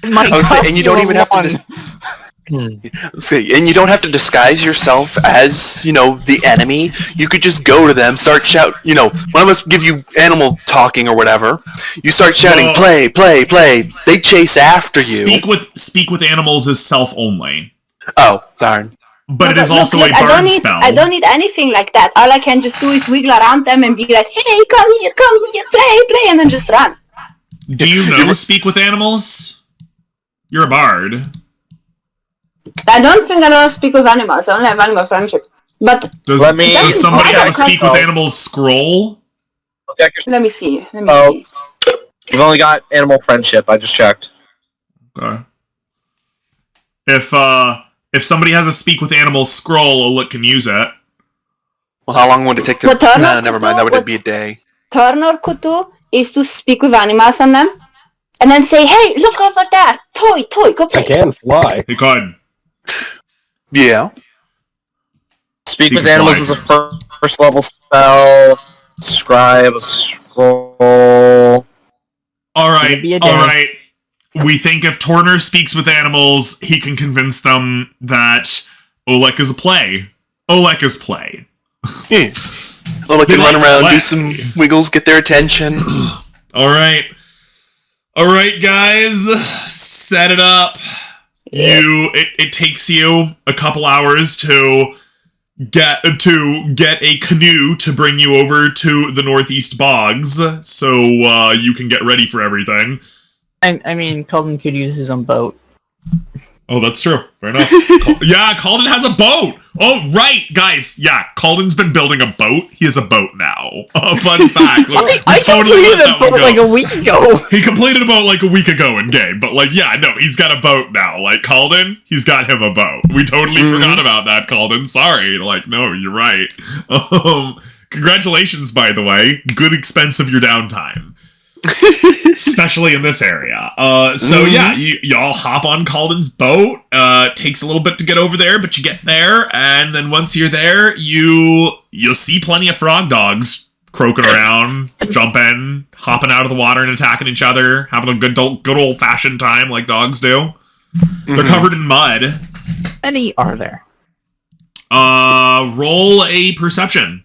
And you don't even have to. And you don't have to disguise yourself as, the enemy. You could just go to them, start shout. One of us give you animal talking or whatever. You start shouting, play, play, play. They chase after you. Speak with animals is self only. Oh, darn. But it is also a burn spell. I don't need anything like that. All I can just do is wiggle around them and be like, hey, come here, play, and then just run. Do you know speak with animals? You're a bard. I don't think I know how to speak with animals. I only have animal friendship. But does somebody have a speak with animals scroll? Let me see. You've only got animal friendship. I just checked. Okay. If somebody has a speak with animals scroll, Olek can use it. Well, how long would it take to... never mind. That would be a day. Turner could do is to speak with animals on them. And then say, hey, look over there. Toy, go play. I can fly. He could. Yeah. Speak with animals is a first level spell. Scribe, a scroll. Alright. We think if Turner speaks with animals, he can convince them that Olek is a play. Olek is play. Yeah. Olek can run around, do some wiggles, get their attention. Alright, guys. Set it up. It takes you a couple hours to get a canoe to bring you over to the Northeast Bogs, so you can get ready for everything. I mean, Calden could use his own boat. Oh, that's true. Fair enough. Yeah, Calden has a boat! Oh, right, guys. Yeah, Calden's been building a boat. He has a boat now. Fun fact. I completed a boat like a week ago. He completed a boat like a week ago in game, but he's got a boat now. Like, Calden, he's got him a boat. We totally forgot about that, Calden. Sorry. No, you're right. Congratulations, by the way. Good expense of your downtime. Especially in this area. Y'all hop on Calden's boat. Takes a little bit to get over there, but you get there, and then once you're there, you'll see plenty of frog dogs croaking around, jumping, hopping out of the water and attacking each other, having a good old-fashioned time like dogs do. They're covered in mud. How many are there? Roll a perception.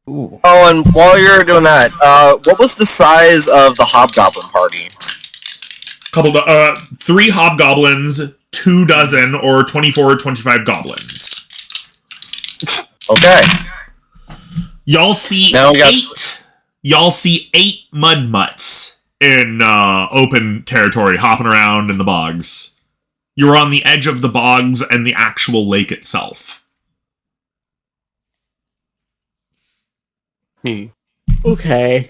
Ooh. Oh, and while you're doing that, what was the size of the hobgoblin party? 3 hobgoblins, 2 dozen, or 24 or 25 goblins. Okay. Y'all see 8 mud mutts in open territory hopping around in the bogs. You're on the edge of the bogs and the actual lake itself. Okay.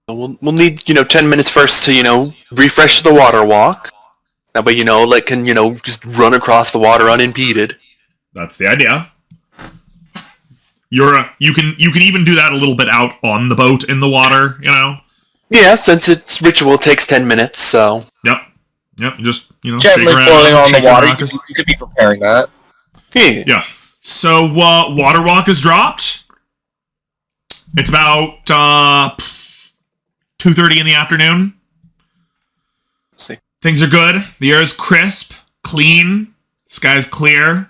We'll need 10 minutes first to refresh the water walk. That way can just run across the water unimpeded. That's the idea. You can even do that a little bit out on the boat in the water. Yeah, since its ritual takes 10 minutes, so. Yep. Just gently floating on the water. You could be preparing that. Yeah. So water walk is dropped. It's about 2:30 in the afternoon. Let's see. Things are good. The air is crisp, clean. The sky's clear.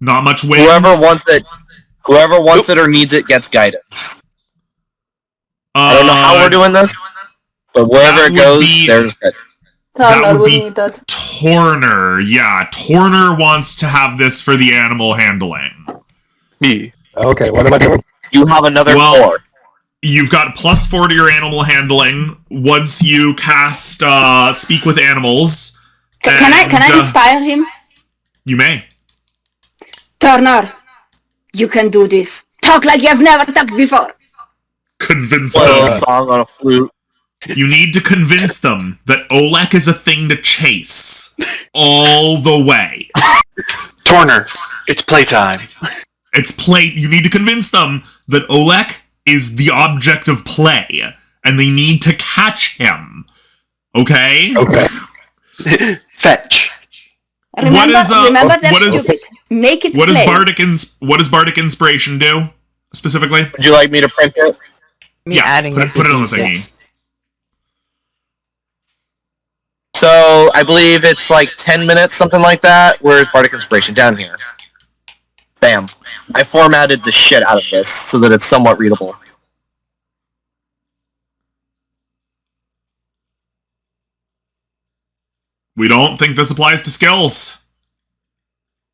Not much wind. Whoever wants it or needs it gets guidance. I don't know how we're doing this, but wherever it goes, there's guidance. That would be Torner. Yeah, Torner wants to have this for the animal handling. Me. Okay, what am I doing? You have another 4. You've got +4 to your animal handling once you cast Speak with Animals. Can I inspire him? You may. Turner, you can do this. Talk like you have never talked before. Convince Play them. a song on a flute. You need to convince them that Olek is a thing to chase all the way. Torner, it's playtime. It's play. You need to convince them that Olek is the object of play, and they need to catch him. Okay? Okay. Fetch. Remember, remember they're what is- stupid. Make it What does play. What does Bardic Inspiration do specifically? Would you like me to print it? Me adding put it on the D6. thingy. So, I believe it's like 10 minutes, something like that. Where's Bardic Inspiration? Down here. Bam. I formatted the shit out of this so that it's somewhat readable. We don't think this applies to skills.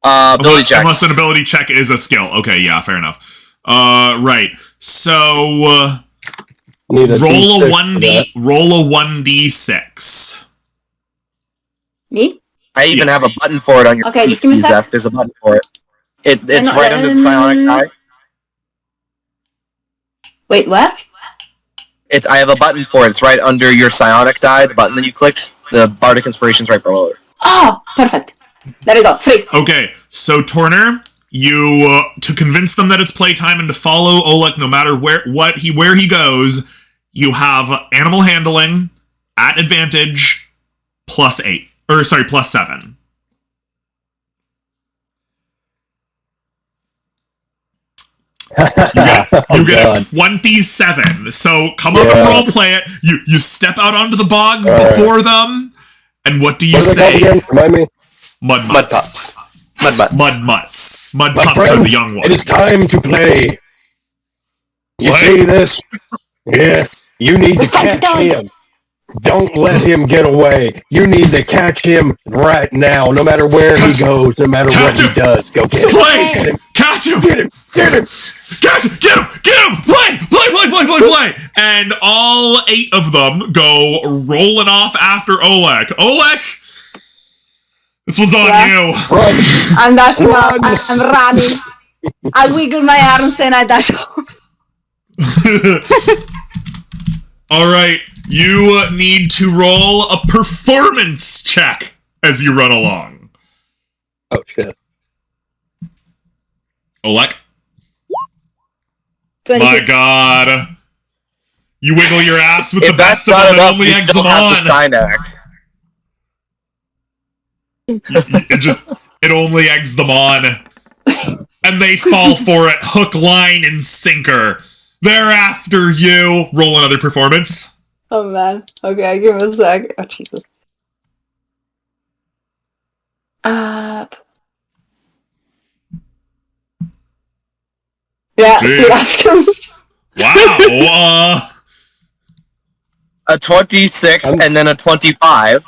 Ability checks. Unless an ability check is a skill. Okay, yeah, fair enough. Right. So Need a roll D6 a 1d for roll a 1d6. Me? I even Yes. have a button for it on your Okay, just give me a sec. Zeph. There's a button for it. It's No, right under the psionic die. Wait, what? I have a button for it. It's right under your psionic die. The button that you click, the Bardic Inspiration's right below it. Oh, perfect. There we go. Free. Okay, so Torner, you to convince them that it's playtime and to follow Olek no matter where he goes, you have animal handling at advantage +8. Or sorry, +7. You get a 27. So come up and role play it. You step out onto the bogs before them, and what do you What are they say? called again? Remind me. Mud Mud mutts. pups. Mud butts. Mud mutts. Mud My pups are friends, the young ones. it is time to play. You What? see this? Yes. You need to fight's catch done. him. Don't let him get away. You need to catch him right now, no matter where he Catch him. goes, no matter Catch what him. he does. Go get him. Play! Get him. Catch him! Get him. Get him. Catch him! Get him! Get him! Play! And all 8 of them go rolling off after Olek. Olek! This one's on Yeah. you. Run. I'm dashing Run. off. I'm running. I wiggle my arms and I dash off. Alright, you need to roll a performance check as you run along. Oh, shit. Olek? 26. My god. You wiggle your ass with If the that's best of not them and enough, only we eggs still them have the on. Steinak. It only eggs them on. And they fall for it, hook, line, and sinker. They're after you. Roll another performance. Oh man. Okay, give me a sec. Oh Jesus. Yeah, Jeez. still asking. Wow. A 26 and then a 25.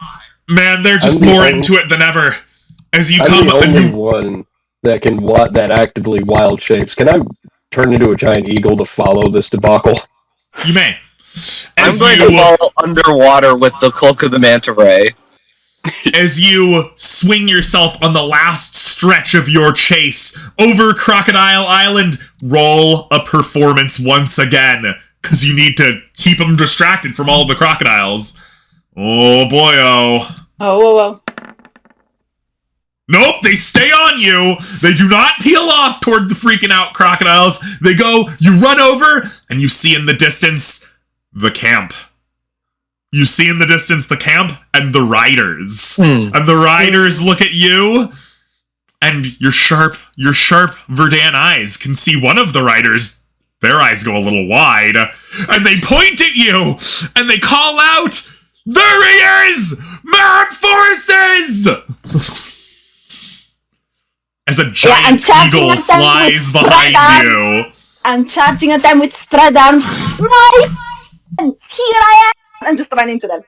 Man, they're just I'm the more only- into it than ever. As you I'm come the up and only you... one that actively wild shapes. Can I turn into a giant eagle to follow this debacle? You may. I'm As going you, to fall underwater with the Cloak of the Manta Ray. as you swing yourself on the last stretch of your chase over Crocodile Island, roll a performance once again, because you need to keep them distracted from all the crocodiles. Oh boy-oh. Oh, whoa, whoa. Nope, they stay on you. They do not peel off toward the freaking out crocodiles. They go, you run over, and you see in the distance the camp. You see in the distance the camp and the riders. And the riders look at you, and your sharp Verdan eyes can see one of the riders. Their eyes go a little wide, and they point at you, and they call out, "There he is! Mad Forces!" As a I'm giant charging eagle at them flies with spread behind arms. you. I'm charging at them with spread arms. My friends, here I am! I'm just running into them.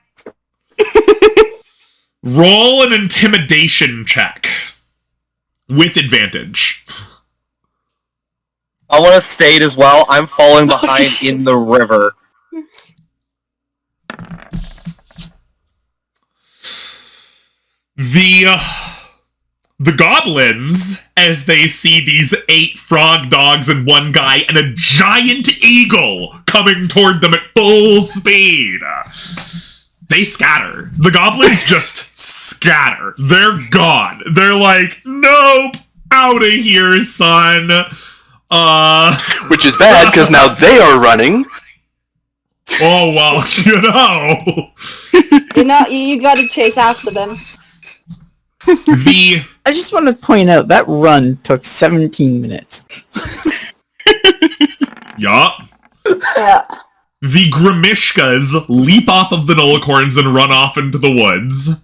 Roll an intimidation check. With advantage. I want to state as well, I'm falling behind shit. in the river. The goblins, as they see these 8 frog dogs and 1 guy and a giant eagle coming toward them at full speed, they scatter. The goblins just scatter. They're gone. They're like, nope, out of here, son. Which is bad, because now they are running. Oh, well, You gotta chase after them. I just want to point out that run took 17 minutes. Yeah. Yeah. The Grimishkas leap off of the Nullicorns and run off into the woods.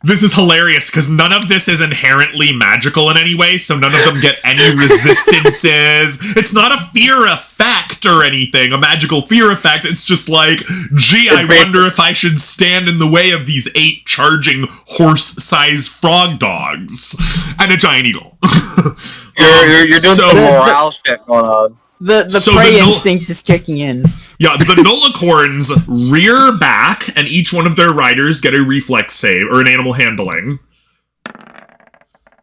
This is hilarious, because none of this is inherently magical in any way, so none of them get any resistances. It's not a fear effect or anything, a magical fear effect. It's just like, gee, I wonder if I should stand in the way of these 8 charging horse-sized frog dogs. And a giant eagle. You're doing some morale shit going on. The prey instinct is kicking in. Yeah, the Nullicorns rear back, and each one of their riders get a reflex save, or an animal handling.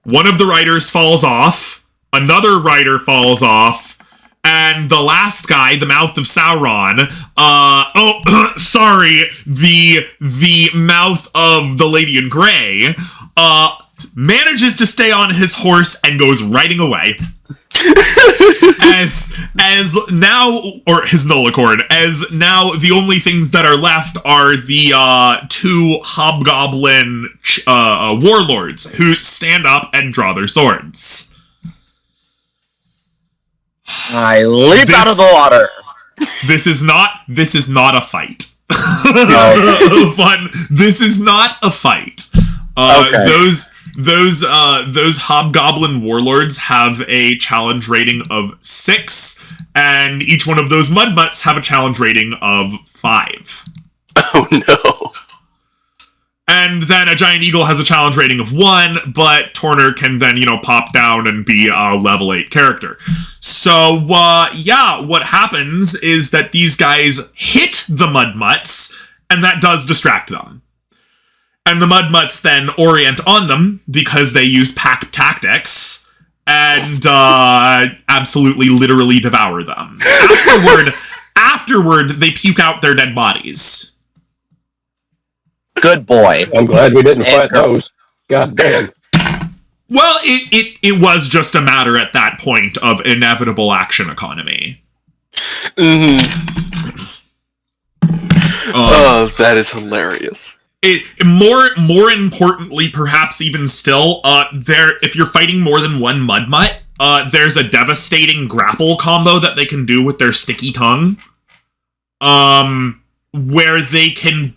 One of the riders falls off, another rider falls off, and the last guy, the Mouth of Sauron, the Mouth of the Lady in Grey, manages to stay on his horse and goes riding away. as now, or his Nullicorn, as now the only things that are left are the 2 hobgoblin warlords who stand up and draw their swords. I leap out of the water. This is not a fight. No. Fun. This is not a fight. Okay. Those hobgoblin warlords have a challenge rating of 6, and each one of those mudmutts have a challenge rating of 5. Oh no. And then a giant eagle has a challenge rating of 1, but Torner can then, pop down and be a level 8 character. So, what happens is that these guys hit the mudmutts, and that does distract them. And the mudmutts then orient on them because they use pack tactics and absolutely literally devour them. Afterward, they puke out their dead bodies. Good boy. I'm glad we didn't fight those. God damn. Well, it was just a matter at that point of inevitable action economy. Mm-hmm. That is hilarious. More importantly, perhaps even still, if you're fighting more than one mudmutt, there's a devastating grapple combo that they can do with their sticky tongue, where they can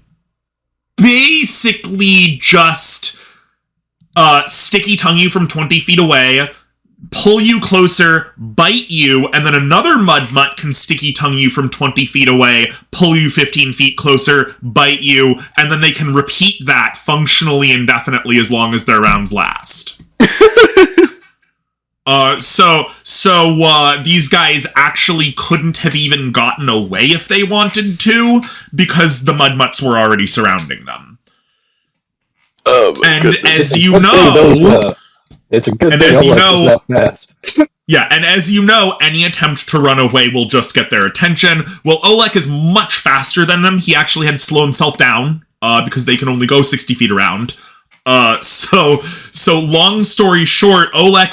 basically just sticky tongue you from 20 feet away, pull you closer, bite you, and then another mudmutt can sticky tongue you from 20 feet away, pull you 15 feet closer, bite you, and then they can repeat that functionally indefinitely as long as their rounds last. So these guys actually couldn't have even gotten away if they wanted to, because the mudmutts were already surrounding them. And goodness. as you know... It's a good and thing as you Olek know, is that fast. Yeah, and as you know, any attempt to run away will just get their attention. Well, Olek is much faster than them. He actually had to slow himself down, because they can only go 60 feet around. So long story short, Olek,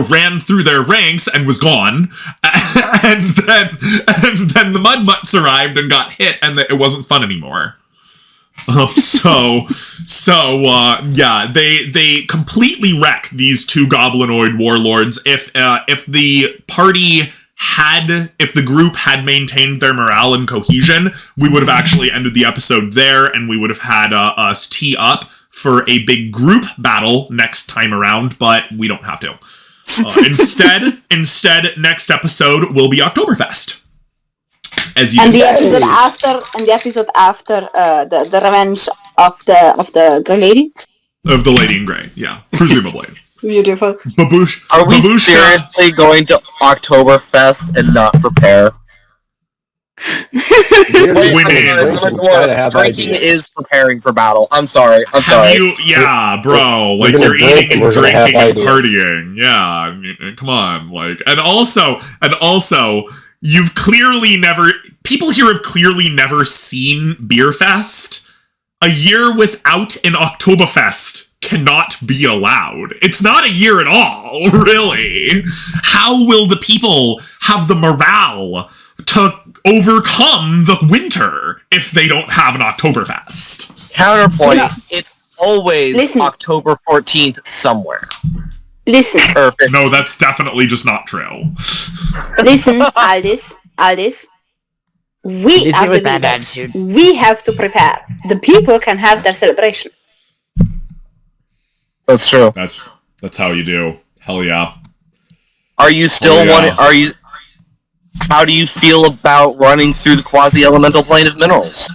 ran through their ranks and was gone. and then the mudmutts arrived and got hit, and it wasn't fun anymore. They completely wreck these 2 goblinoid warlords. If the group had maintained their morale and cohesion, we would have actually ended the episode there, and we would have had us tee up for a big group battle next time around, but we don't have to. Instead, next episode will be Oktoberfest. The episode after the revenge of the Grey Lady? Of the Lady in Grey, yeah. Presumably. Beautiful. Are we seriously going to Oktoberfest and not prepare? Drinking is preparing for battle. I'm sorry. Yeah, bro. Like, you're eating and drinking and partying. Yeah, come on. And also, you've clearly never people here have clearly never seen Beerfest. A year without an Oktoberfest cannot be allowed. It's not a year at all, really. How will the people have the morale to overcome the winter if they don't have an Oktoberfest? Counterpoint, it's always October 14th somewhere. Listen. Perfect. No, that's definitely just not true. Listen, Aldis. We are the leaders. We have to prepare. The people can have their celebration. That's true. That's how you do. Hell yeah. Are you still how do you feel about running through the quasi-elemental plane of minerals?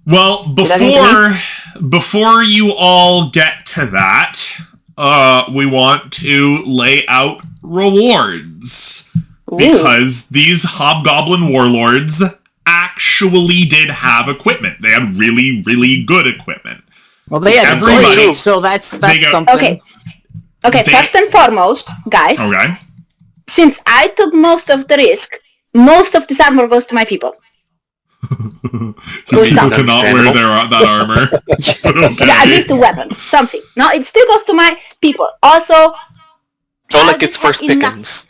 Well, before you all get to that, we want to lay out rewards. Ooh. Because these hobgoblin warlords actually did have equipment. They had really, really good equipment. Well, they had everybody, so that's something. Okay, first and foremost, guys. Okay. Since I took most of the risk, most of this armor goes to my people. People cannot wear that armor. Okay. Yeah, at least the weapons. Something. No, it still goes to my people. Also, Oleg gets first pickings.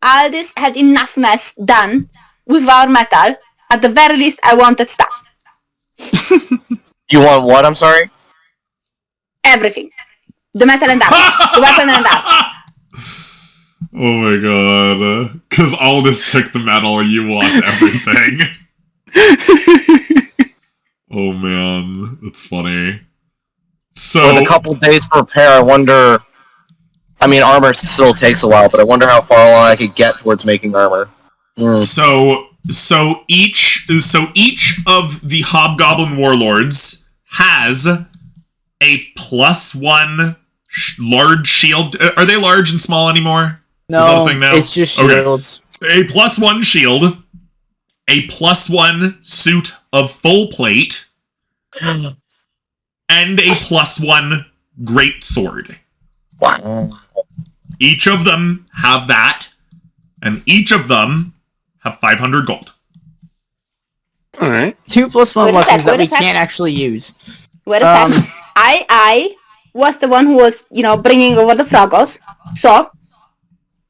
Aldis had enough mess done with our metal. At the very least, I wanted stuff. You want what? I'm sorry? Everything. The metal and armor. The weapon and armor. Oh my god. Because Aldis took the metal, you want everything. Oh man, that's funny. So with a couple days to repair, I wonder... I mean, armor still takes a while, but I wonder how far along I could get towards making armor. So each of the Hobgoblin Warlords has a +1 large shield. Are they large and small anymore? No, is that a thing now? It's just shields. Okay. A +1 shield, a +1 suit of full plate, and a +1 great sword. Wow. Each of them have that, and each of them have 500 gold. Alright. 2 + 1 weapons that we can't actually use. Wait a second. I was the one who was, bringing over the Frogos. So,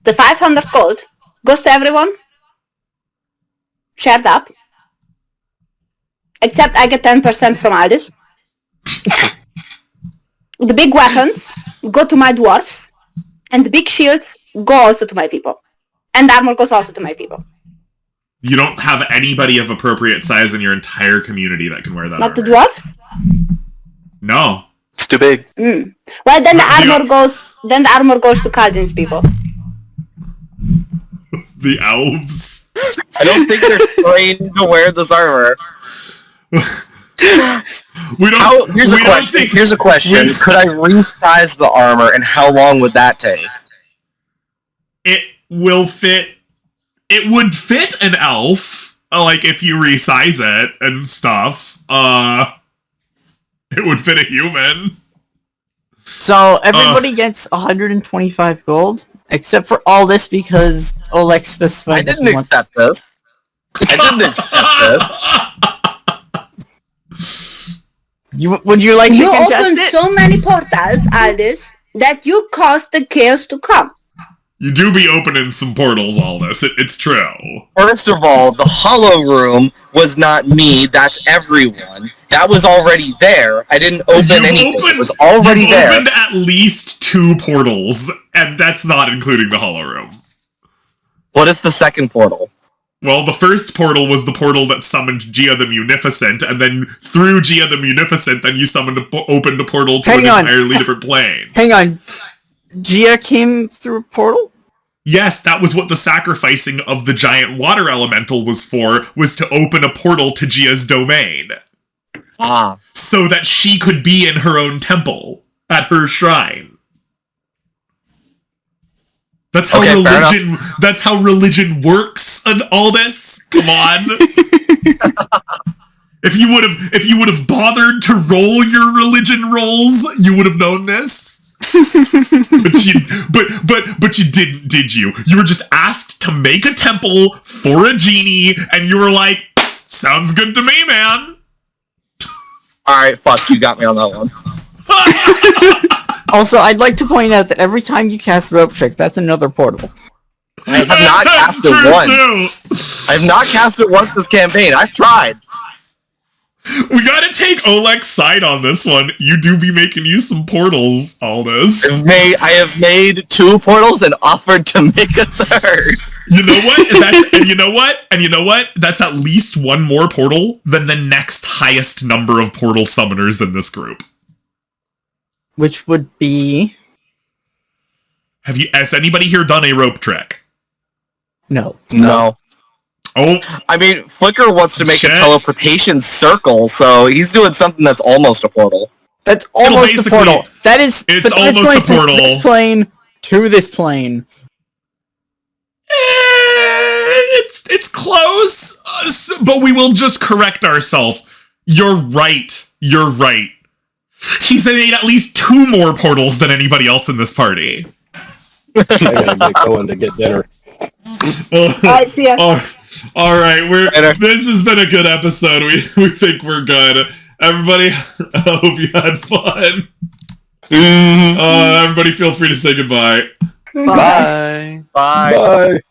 the 500 gold goes to everyone. Shared up. Except I get 10% from Aldis. The big weapons go to my dwarves. And the big shields go also to my people. And armor goes also to my people. You don't have anybody of appropriate size in your entire community that can wear that Not armor. the dwarves? No. It's too big. Well, then the armor goes to Kaldin's people. The elves. I don't think they're trained to wear this armor. Here's a question. Could I resize the armor, and how long would that take? It will fit. It would fit an elf, like if you resize it and stuff. It would fit a human. So everybody gets 125 gold, except for all this because Oleg specified. I didn't accept this. Would you like to contest opened it? So many portals, Aldis, that you caused the chaos to come. You do be opening some portals, Aldis. It's true. First of all, the hollow room was not me. That's everyone. That was already there. I didn't open anything. It was already there. You've opened at least 2 portals, and that's not including the hollow room. What is the second portal? Well, the first portal was the portal that summoned Gia the Munificent, and then through Gia the Munificent, then you opened a portal to an entirely different plane. Hang on. Gia came through a portal? Yes, that was what the sacrificing of the giant water elemental was for, was to open a portal to Gia's domain. Ah. So that she could be in her own temple, at her shrine. That's how That's how religion works and all this. Come on. If you would have bothered to roll your religion rolls, you would have known this. but you didn't, did you? You were just asked to make a temple for a genie, and you were like, sounds good to me, man. Alright, fuck, you got me on that one. Also, I'd like to point out that every time you cast Rope Trick, that's another portal. I have not cast it once. Too. I have not cast it once this campaign. I've tried. We gotta take Oleg's side on this one. You do be making use some portals, Aldous. I have made 2 portals and offered to make a 3rd. You know what? And you know what? That's at least 1 more portal than the next highest number of portal summoners in this group. Which would be... Has anybody here done a rope trick? No. Oh. I mean, Flicker wants to make a teleportation circle, so he's doing something that's almost a portal. That's almost a portal. That is... It's almost a portal. From this plane to this plane. It's close, but we will just correct ourselves. You're right. He's made at least 2 more portals than anybody else in this party. I gotta get going to get dinner. Alright, see ya. All right, this has been a good episode. We think we're good. Everybody, I hope you had fun. Everybody feel free to say goodbye. Bye. Bye. Bye.